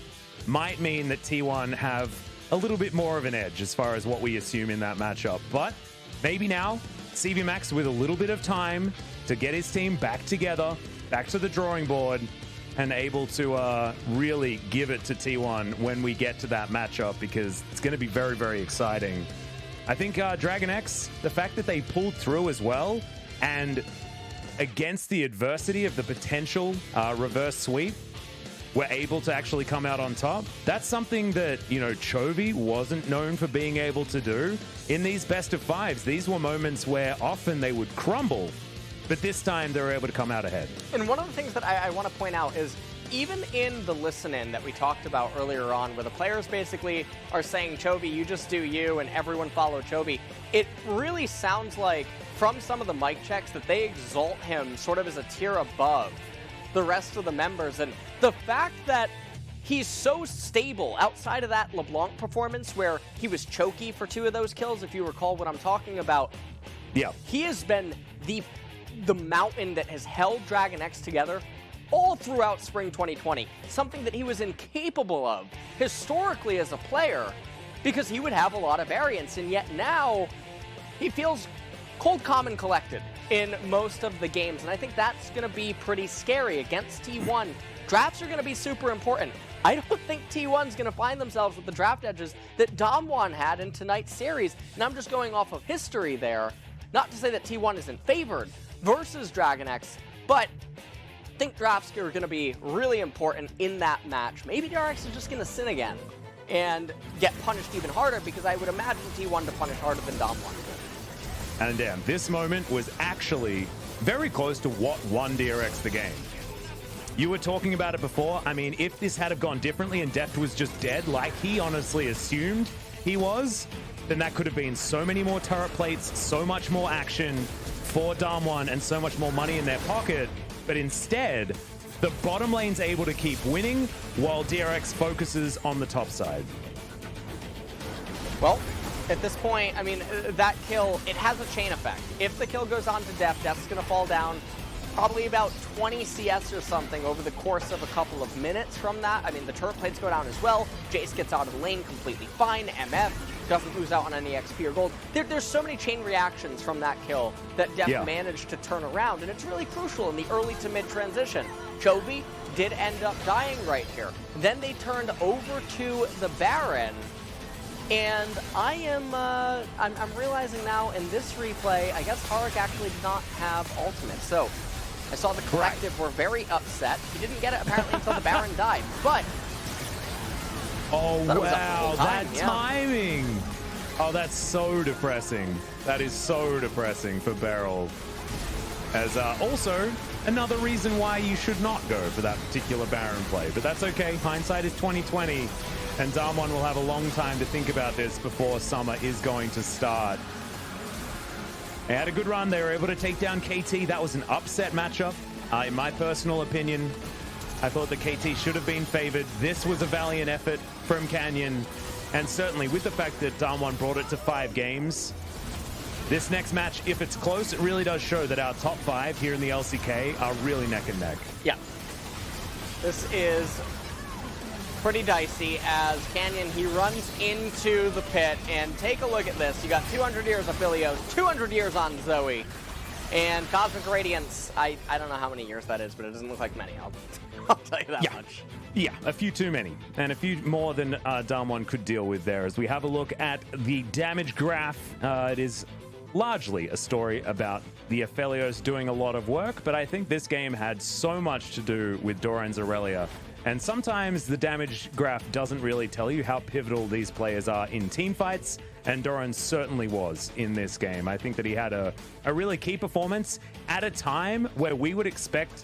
might mean that T1 have a little bit more of an edge as far as what we assume in that matchup. But maybe now, CV Max with a little bit of time to get his team back together, back to the drawing board, and able to really give it to T1 when we get to that matchup, because it's going to be very, very exciting. I think DragonX, the fact that they pulled through as well, and against the adversity of the potential reverse sweep, were able to actually come out on top. That's something that, you know, Chovy wasn't known for being able to do. In these best of fives, these were moments where often they would crumble, but this time they were able to come out ahead. And one of the things that I want to point out is, even in the listen-in that we talked about earlier on, where the players basically are saying, Chovy, you just do you, and everyone follow Chovy, it really sounds like, from some of the mic checks, that they exalt him sort of as a tier above the rest of the members. And the fact that he's so stable outside of that LeBlanc performance where he was choky for 2 of those kills, if you recall what I'm talking about. Yeah. He has been the mountain that has held DragonX together all throughout Spring 2020. Something that he was incapable of historically as a player, because he would have a lot of variance, and yet now he feels cold, calm, and collected in most of the games. And I think that's going to be pretty scary against T1. Drafts are going to be super important. I don't think T1's going to find themselves with the draft edges that DAMWON had in tonight's series. And I'm just going off of history there. Not to say that T1 isn't favored versus DragonX, but I think drafts are going to be really important in that match. Maybe DRX is just going to sin again and get punished even harder, because I would imagine T1 to punish harder than DAMWON. And damn, this moment was actually very close to what won DRX the game. You were talking about it before. I mean, if this had have gone differently and Deft was just dead, like he honestly assumed he was, then that could have been so many more turret plates, so much more action for DAMWON, and so much more money in their pocket. But instead, the bottom lane's able to keep winning while DRX focuses on the top side. Well, at this point, I mean, that kill, it has a chain effect. If the kill goes on to Deft, Deft's going to fall down. probably about 20 CS or something over the course of a couple of minutes from that. I mean, the turret plates go down as well. Jace gets out of the lane completely fine. MF doesn't lose out on any XP or gold. There's so many chain reactions from that kill that Deft managed to turn around, and it's really crucial in the early to mid transition. Chovy did end up dying right here. Then they turned over to the Baron, and I'm realizing now in this replay, I guess Harik actually did not have ultimate. So I saw the collective were very upset. He didn't get it apparently until the Baron died, but oh wow, that timing! Oh, that's so depressing. That is so depressing for Beryl. As also another reason why you should not go for that particular Baron play, but that's okay. Hindsight is 2020. And DAMWON will have a long time to think about this before summer is going to start. They had a good run. They were able to take down KT. That was an upset matchup. In my personal opinion, I thought that KT should have been favored. This was a valiant effort from Canyon. And certainly with the fact that DAMWON brought it to 5 games, this next match, if it's close, it really does show that our top 5 here in the LCK are really neck and neck. Yeah. This is pretty dicey as Canyon, he runs into the pit, and take a look at this. You got 200 years of Philios, 200 years on Zoe, and Cosmic Radiance, I don't know how many years that is, but it doesn't look like many, I'll tell you that much. Yeah, a few too many, and a few more than DAMWON could deal with there. As we have a look at the damage graph, it is largely a story about the Aphelios doing a lot of work, but I think this game had so much to do with Doran's Aurelia. And sometimes the damage graph doesn't really tell you how pivotal these players are in team fights, and Doran certainly was in this game. I think that he had a really key performance at a time where we would expect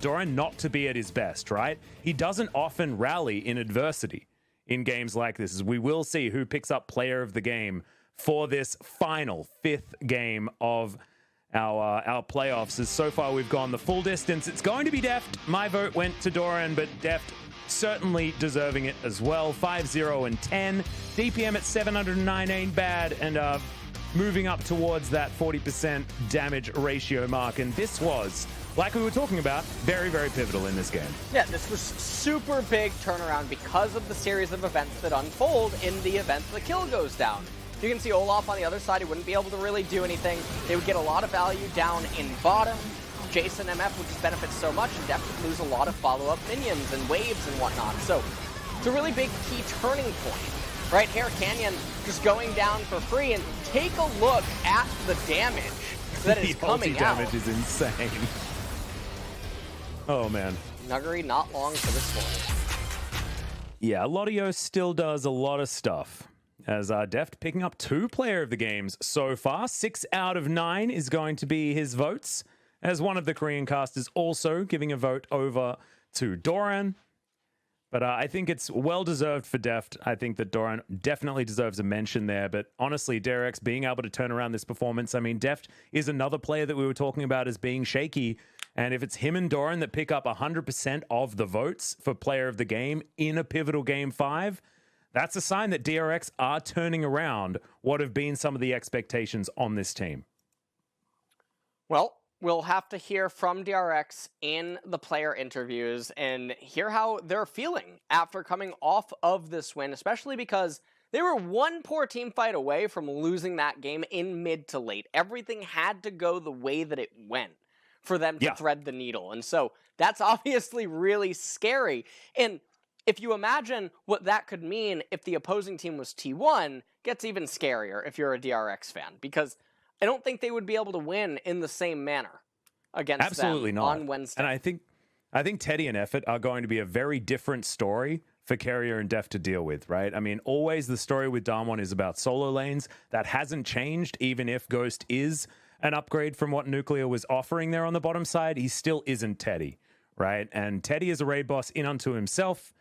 Doran not to be at his best, right? He doesn't often rally in adversity in games like this, as we will see who picks up player of the game for this final 5th game of our playoffs. As so far we've gone the full distance. It's going to be Deft. My vote went to Doran, but Deft certainly deserving it as well. 5-0 and 10. DPM at 709 ain't bad, and moving up towards that 40% damage ratio mark. And this was, like we were talking about, very, very pivotal in this game. Yeah, this was super big turnaround because of the series of events that unfold in the event the kill goes down. You can see Olaf on the other side. He wouldn't be able to really do anything. They would get a lot of value down in bottom. Jason MF would just benefit so much, and Deft would lose a lot of follow-up minions and waves and whatnot. So it's a really big key turning point. Right here, Canyon just going down for free, and take a look at the damage that is coming out. The damage is insane. Oh, man. Nuggery not long for this one. Yeah, Lotio still does a lot of stuff. As Deft picking up 2 player of the games so far. 6 out of 9 is going to be his votes, as one of the Korean casters also giving a vote over to Doran. But I think it's well-deserved for Deft. I think that Doran definitely deserves a mention there. But honestly, DRX being able to turn around this performance, I mean, Deft is another player that we were talking about as being shaky. And if it's him and Doran that pick up 100% of the votes for player of the game in a pivotal game 5, that's a sign that DRX are turning around what have been some of the expectations on this team. Well, we'll have to hear from DRX in the player interviews and hear how they're feeling after coming off of this win, especially because they were one poor team fight away from losing that game in mid to late. Everything had to go the way that it went for them to thread the needle. And so that's obviously really scary. And if you imagine what that could mean if the opposing team was T1, gets even scarier if you're a DRX fan, because I don't think they would be able to win in the same manner against them on Wednesday. And I think Teddy and Effort are going to be a very different story for Carrier and Deft to deal with, right? I mean, always the story with DAMWON is about solo lanes. That hasn't changed, even if Ghost is an upgrade from what Nuclear was offering there on the bottom side. He still isn't Teddy, right? And Teddy is a raid boss in unto himself.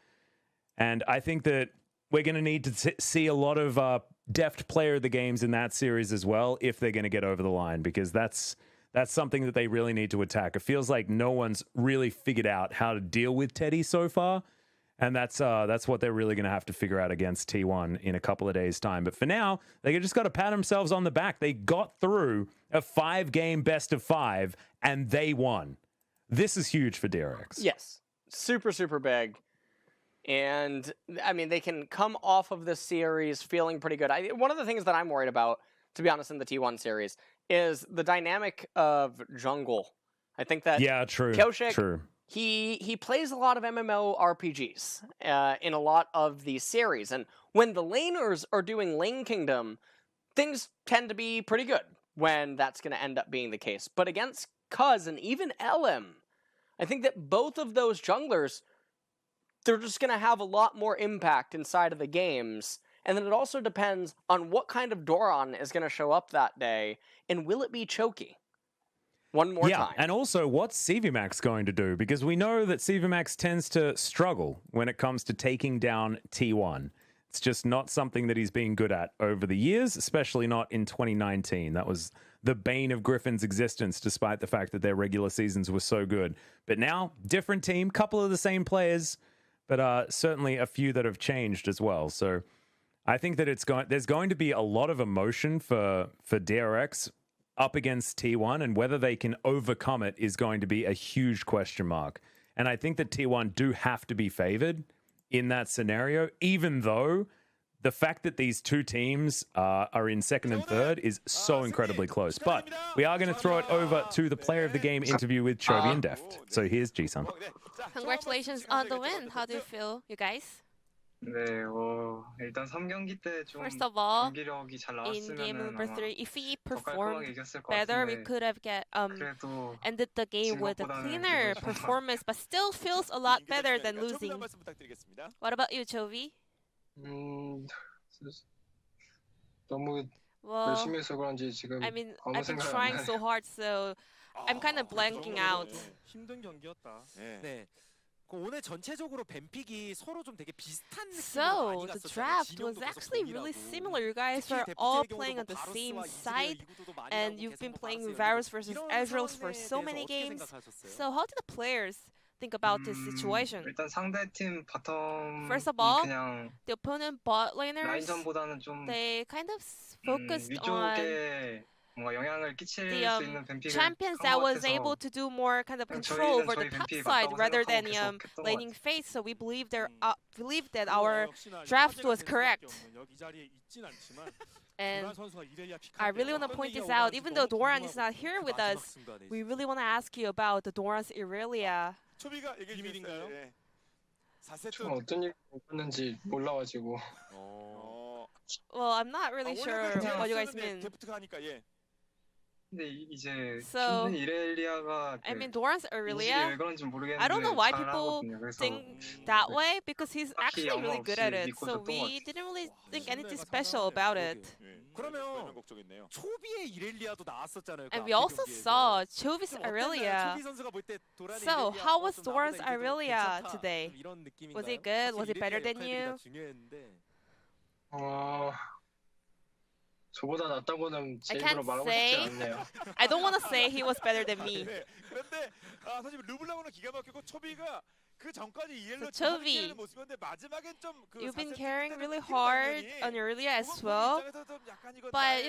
And I think that we're going to need to see a lot of Deft player of the games in that series as well if they're going to get over the line, because that's something that they really need to attack. It feels like no one's really figured out how to deal with Teddy so far, and that's what they're really going to have to figure out against T1 in a couple of days' time. But for now, they just got to pat themselves on the back. They got through a 5-game best of 5, and they won. This is huge for DRX. Yes, super, super big. And, I mean, they can come off of this series feeling pretty good. One of the things that I'm worried about, to be honest, in the T1 series, is the dynamic of jungle. I think that True. Kyoshik, True. he plays a lot of MMO RPGs in a lot of these series. And when the laners are doing Lane Kingdom, things tend to be pretty good when that's going to end up being the case. But against Cuz and even LM, I think that both of those junglers, they're just going to have a lot more impact inside of the games. And then it also depends on what kind of Doran is going to show up that day, and will it be choky? One more time. And also, what's CVMAX going to do? Because we know that CVMAX tends to struggle when it comes to taking down T1. It's just not something that he's been good at over the years, especially not in 2019. That was the bane of Griffin's existence, despite the fact that their regular seasons were so good. But now, different team, couple of the same players, but certainly a few that have changed as well. So I think that there's going to be a lot of emotion for DRX up against T1, and whether they can overcome it is going to be a huge question mark. And I think that T1 do have to be favored in that scenario, even though the fact that these two teams are in second and third is so incredibly close. But we are going to throw it over to the player of the game interview with Chovy and Deft. So here's Ji-sun. Congratulations on the win. How do you feel, you guys? 네, 일단 3경기 때 좀 First of all, 경기력이 잘 in game 나왔으면은 number 아마 3, if we 더 깔끔하게 performed 이겼을 것 better, we 같은데 could have 그래도 ended the game with a 것보다는 cleaner 그래도 좀 performance, but still feels a lot better than losing. What about you, Chovy? 너무 Well, 열심히 해서 그런지 지금 I mean, 아무 I've been 생각 안 trying 나요. so hard, so I'm kind of blanking out. 힘든 경기였다. 네. 오늘 전체적으로 뱀픽이 서로 좀 되게 비슷한 느낌으로 So, 많이 the 갔었잖아요. draft 진영도 was 계속 actually really 동일하고. similar. You guys 특히 are 데프트의 all 경우도 playing on the 바로스와 same 이즈리얼 side, 이구도도 많이 and 나오고 you've been 계속 playing 바로스예요. Varus versus 이런 Ezreals for 상황에 so 대해서 many 어떻게 games. 생각하셨어요? So, how do the players think about this situation? 일단 상대팀 바텀이 First of all, 그냥 The opponent bot laners, 라인전보다는 좀 they kind of focused on 위쪽에 뭔가 영향을 끼칠 the 수 있는 뱀픽을 champions 한 that 것 was able 같아서 to do more kind of 그냥 control 저희는 over the 저희 top 뱀픽이 side 맞다고 rather 생각하고 than 계속 했던 것 laning 같아요. face. So we believe that our draft was correct. And I really want to point this out. Even though Doran is not here with us, we really want to ask you about the Doran's Irelia. 초비가 얘기해 주실까요? 좀 어떤 일이 있었는지 몰라가지고 Well, I'm not really sure what you guys mean. 데프트가 하니까 예. 근데 이제 So, 힘든 이렐리아가 I mean, Doran's 인식이 Irelia, 왜 그런지 모르겠는데 I don't know why 잘 people 하거든요. 그래서 think that way because he's 딱히 actually really 영화 good 없이 at it. 믿고 So 줬던 것 we 같아요. didn't really think anything special about it. 그러면 초비의 이렐리아도 나왔었잖아요. And we also saw Chovy's Irelia. 초비 선수가 볼 때 도란의 So, 이렐리아, how was 좀 Doran's 나보다 이게 더 Irelia 괜찮다. today? 좀 이런 느낌인가요? Was it good? Was it 사실 better 이렐리아의 than 역할들이 다 you? 중요했는데. 저보다 낫다고는 제 I 입으로 can't 말하고 say. 싶지 않네요. I don't want to say he was better than me. 네. 그런데 사실 르블랑은 기가 막히고 초비가 그 전까지 이엘로 So, Chovy, 모습인데 마지막엔 좀 You've been carrying really hard on Irelia as well. But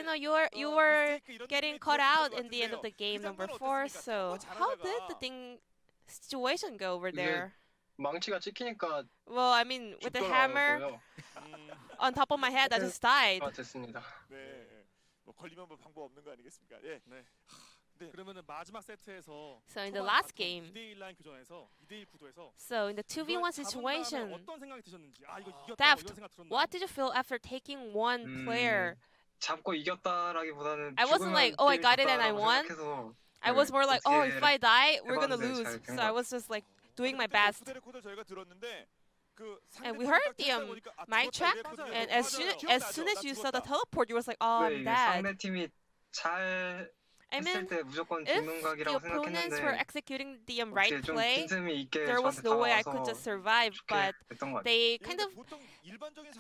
you were getting caught out in the end of the game number 4. So how did the situation go over there? 망치가 찍히니까 Well, I mean, with the hammer 죽더라고요. on top of my head, I just died. 됐습니다. 네. 뭐 걸리면 뭐 방법 없는 거 아니겠습니까? 예. 네. 그러면은 마지막 세트에서 So in the last game, 2대1 라인 교전에서 2대1 구도에서 so in the 2v1 situation, 어떤 생각이 드셨는지 이거 이겼다 Deft, 이런 생각 들었나요? what did you feel after taking one player? 잡고 이겼다라기보다는 I wasn't like, oh, I got it and I won. I was more like, oh, if I die, we're gonna lose. So I was just like doing my best. And we heard the mic check, and as soon as you saw the teleport, you was like, oh, I'm dead. 상대팀이 잘 I mean, 했을 때 무조건 if 뒷문각이라고 the opponents were 생각했는데 executing the right 어떻게 좀 play, 빈틈이 있게 there was 저한테 no way I 다가와서 could just survive. 좋게 But 됐던 것 같아요. they kind of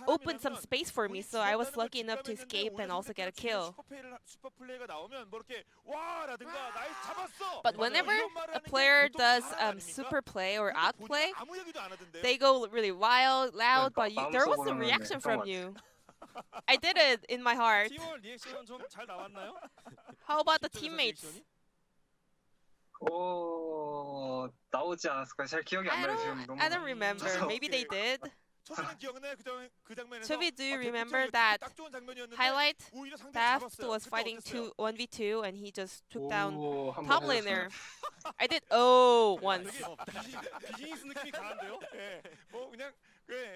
opened some space for me, so I was lucky enough to escape and also get a kill. But whenever a player does super play or outplay, they go really wild, loud, but there was a reaction from you. I did it in my heart. 팀원 리액션은 좀 잘 나왔나요? How about the teammates? 나오지 않았을까? 잘 기억이 안 나요 지금 너무. I don't remember. Maybe they did. 초비는 기억나요? 그 장면에서 Chobi, do you 아, remember 대표적인 that 딱 좋은 장면이었는데 highlight? 오히려 상대를 Daft 잡았어요. was 그때 fighting 어땠어요? 1v2 and he just took down 한번 top 해줬어요. laner. I did once. 비즈니스 느낌이 강한데요? 예. 뭐 그냥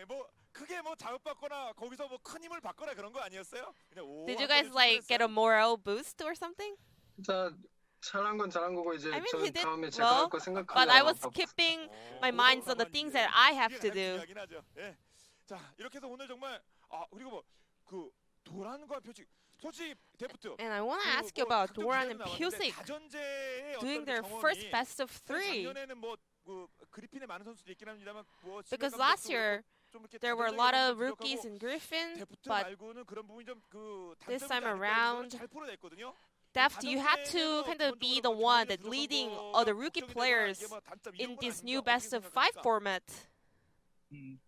뭐 크게 뭐 자극받거나 거기서 뭐 큰 힘을 받거나 그런 거 아니었어요? 그냥 오. Did you guys like get a morale boost or something? 진짜 잘한 건 잘한 거고 이제 I mean, 전 he did 다음에 제가 well, 할 거 생각하면 but I was keeping my minds on the things that I have to do. 예. 자 이렇게 해서 오늘 정말 그리고 뭐 그 도란과 표식 솔직히 데프트 And I want to ask you about Doran and Pusick doing their first best of 3. 작년에는 뭐그 그리핀에 많은 선수들이 있긴 합니다만 뭐 Because last year there were a lot of rookies in Griffin, 데프트 but 말고는 그런 부분이 좀그 this time around, Deft, you had to kind of be the one that leading other rookie players in this new best of 5 format.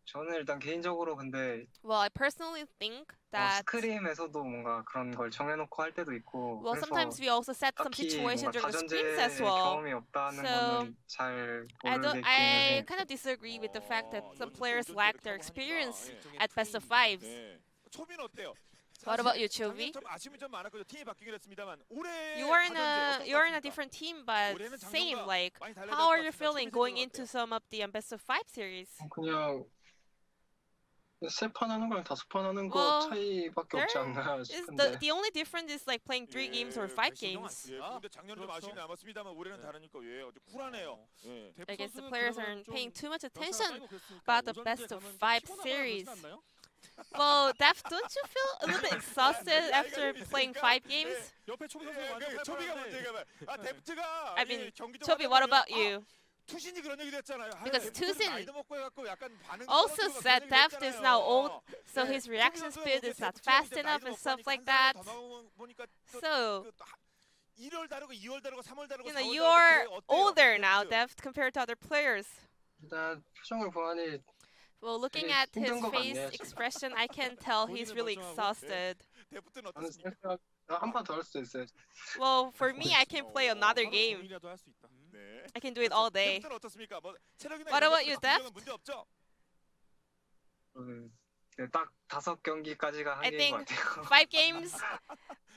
저는 일단 개인적으로 근데 Well, I personally think that 스크림에서도 뭔가 그런 걸 정해놓고 할 때도 있고 well, 그래서 sometimes we also set some 딱히 situations 뭔가 during the 다전제 scrims as well. 경험이 없다는 So, 거는 잘 모르겠기는 I 해. kind of disagree with the fact that some players lack their experience at best of 5s. 초비는 어때요? What about you, Chobi? 좀 아쉬움이 좀 많았거든요. 팀이 바뀌긴 했습니다만 You're in a different team, but same. Like, how are you feeling going into some of the best of 5 series? 그냥 3판 하는 거랑 5판 하는 거 Well, 차이밖에 없지 않나 Is 싶은데 the only difference is like playing 3 games or 5 games. 근데 작년에 좀 아쉬움이 남았습니다만 올해는 다르니까 어제 쿨하네요. I guess the players aren't paying too much attention about the best of 5 series. Well, Def, don't you feel a little bit exhausted after playing 5 games? 옆에 초비 선수가 초비가 문제가 데프트가 I mean, Chobi, what about you? 투신이 그런 얘기도 했잖아요. Because Tusin 나이도 먹고 해갖고 약간 반응 Also said Deft is now old, so his reaction speed is not fast enough and stuff like that. So, 1월 다르고 2월 다르고 3월 다르고 you know, you're older now, Deft, compared to other players. 일단 표정을 보아니 Well, looking 되게 at his 힘든 것 face 같네요, 지금. expression, I can tell he's really exhausted. 데프트는 저는 어떻습니까? 한판 더 할 수도 있어요. Well, for me, I can play another game. 네. I can do it all day. 데프트는 어떻습니까? 뭐 체력이나 What 이런 about 것들 you, 같은 경우는 Deft? 문제 없죠? 딱 5경기까지가 I 한계인 것 think 같아요. 5 games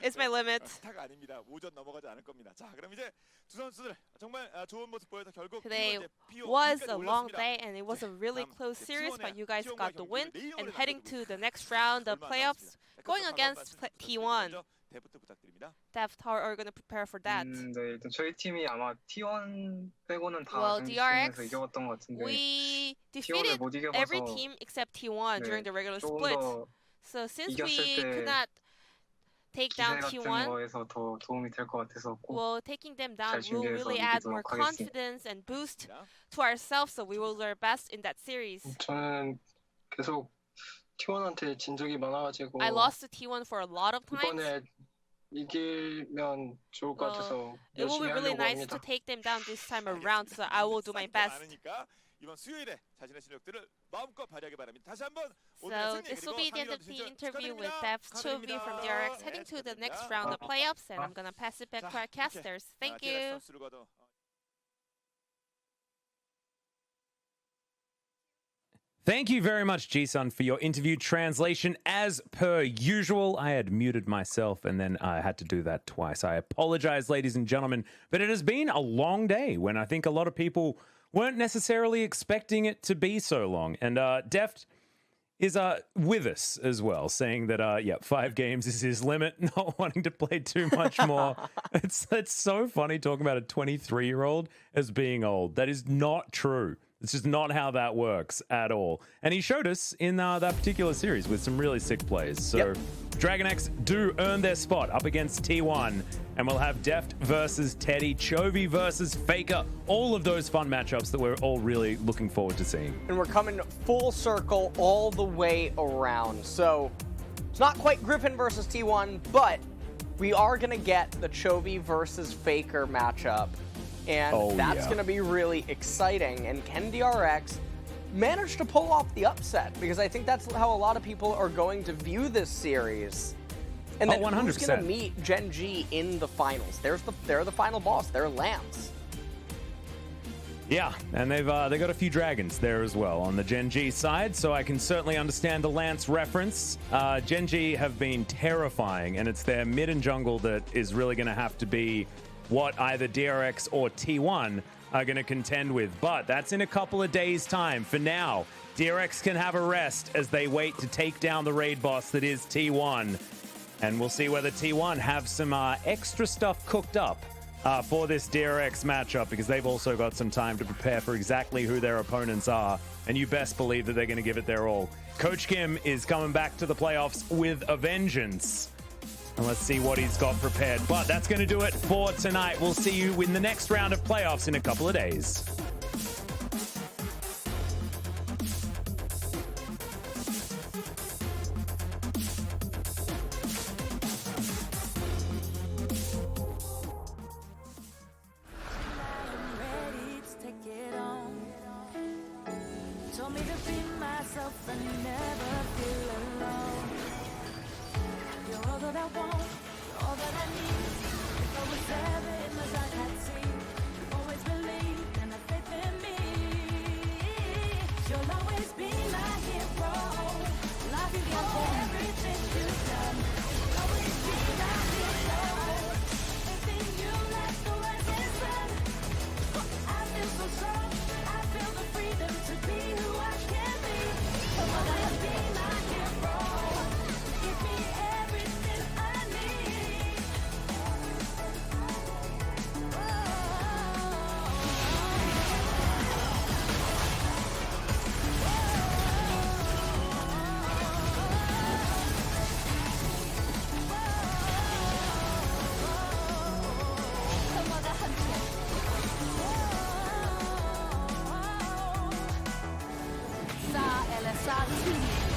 is my limit. 스타가 아닙니다. 5전 넘어가지 않을 겁니다. 자, 그럼 이제 두 선수들 정말 좋은 모습 보여서 결국 Today PO was 2위까지 a long 올랐습니다. day and it was a really 다음 close series, but you guys T1의 got the win. 경기를 And 내일 heading 오늘 to the next round of 얼마 playoffs, 남았습니다. going 끝으로 against 한번 말씀 T1. 부탁드리죠. 데프트 부탁드립니다. Deft, how are you going to prepare for that? 네, 일단 저희 팀이 아마 T1 빼고는 다 Well, 경기에서 DRX, 이겨왔던 것 같은데 We T1을 defeated 못 every 이겨봐서 team except T1 during the regular 조금 split. 더 So since 이겼을 we 때 could not take 기세 down 같은 T1, 거에서 더 도움이 될 것 같아서 꼭 well, taking them down 잘 will 준비해서 really add more 이기도록 하겠습니다. confidence and boost to ourselves, so we will do our best in that series. 저는 계속 T1한테 진 적이 많아가지고 I lost to T1 for a lot of times. 이번에 이기면 좋을 것 같아서 It will be 열심히 really 하려고 nice 합니다. to take them down this time around, so I will do my best. 많으니까 이번 수요일에 자신의 실력들을 마음껏 발휘하기 바랍니다. 다시 한번 So this will be the end of the interview with Deft Chobi from DRX, heading to the next round of playoffs, and I'm gonna pass it back to our casters. Thank you. Thank you very much, Ji-sun, for your interview translation. As per usual, I had muted myself and then I had to do that twice. I apologize, ladies and gentlemen, but it has been a long day when I think a lot of people weren't necessarily expecting it to be so long. And Deft is with us as well, saying that, 5 games is his limit, not wanting to play too much more. It's so funny talking about a 23-year-old as being old. That is not true. It's just not how that works at all. And he showed us in that particular series with some really sick plays. So DragonX do earn their spot up against T1. And we'll have Deft versus Teddy, Chovy versus Faker. All of those fun matchups that we're all really looking forward to seeing. And we're coming full circle all the way around. So it's not quite Griffin versus T1, but we are going to get the Chovy versus Faker matchup. And that's going to be really exciting. And can DRX manage to pull off the upset? Because I think that's how a lot of people are going to view this series. And then who's going to meet Gen G in the finals? They're the final boss. They're Lambs. Yeah, and they got a few dragons there as well on the Gen G side, so I can certainly understand the Lance reference. Gen G have been terrifying, and it's their mid and jungle that is really going to have to be what either DRX or T1 are going to contend with. But that's in a couple of days' time. For now, DRX can have a rest as they wait to take down the raid boss that is T1. And we'll see whether T1 have some extra stuff cooked up for this DRX matchup, because they've also got some time to prepare for exactly who their opponents are. And you best believe that they're going to give it their all. Coach Kim is coming back to the playoffs with a vengeance. And let's see what he's got prepared. But that's going to do it for tonight. We'll see you in the next round of playoffs in a couple of days. Told me to be myself and never feel alone. You're all that I want, you're all that I need. If I was ever in the dark, I'd see. You always believed and have faith in me. You'll always be my hero. Love you for everything you've done. You'll always be my hero. Faith in you like the rising sun. I feel so strong. I feel the freedom to be who I can be. Come on, I'll be my hero. Give me everything I need. Come on, I'll hunt you. Sa LSRT.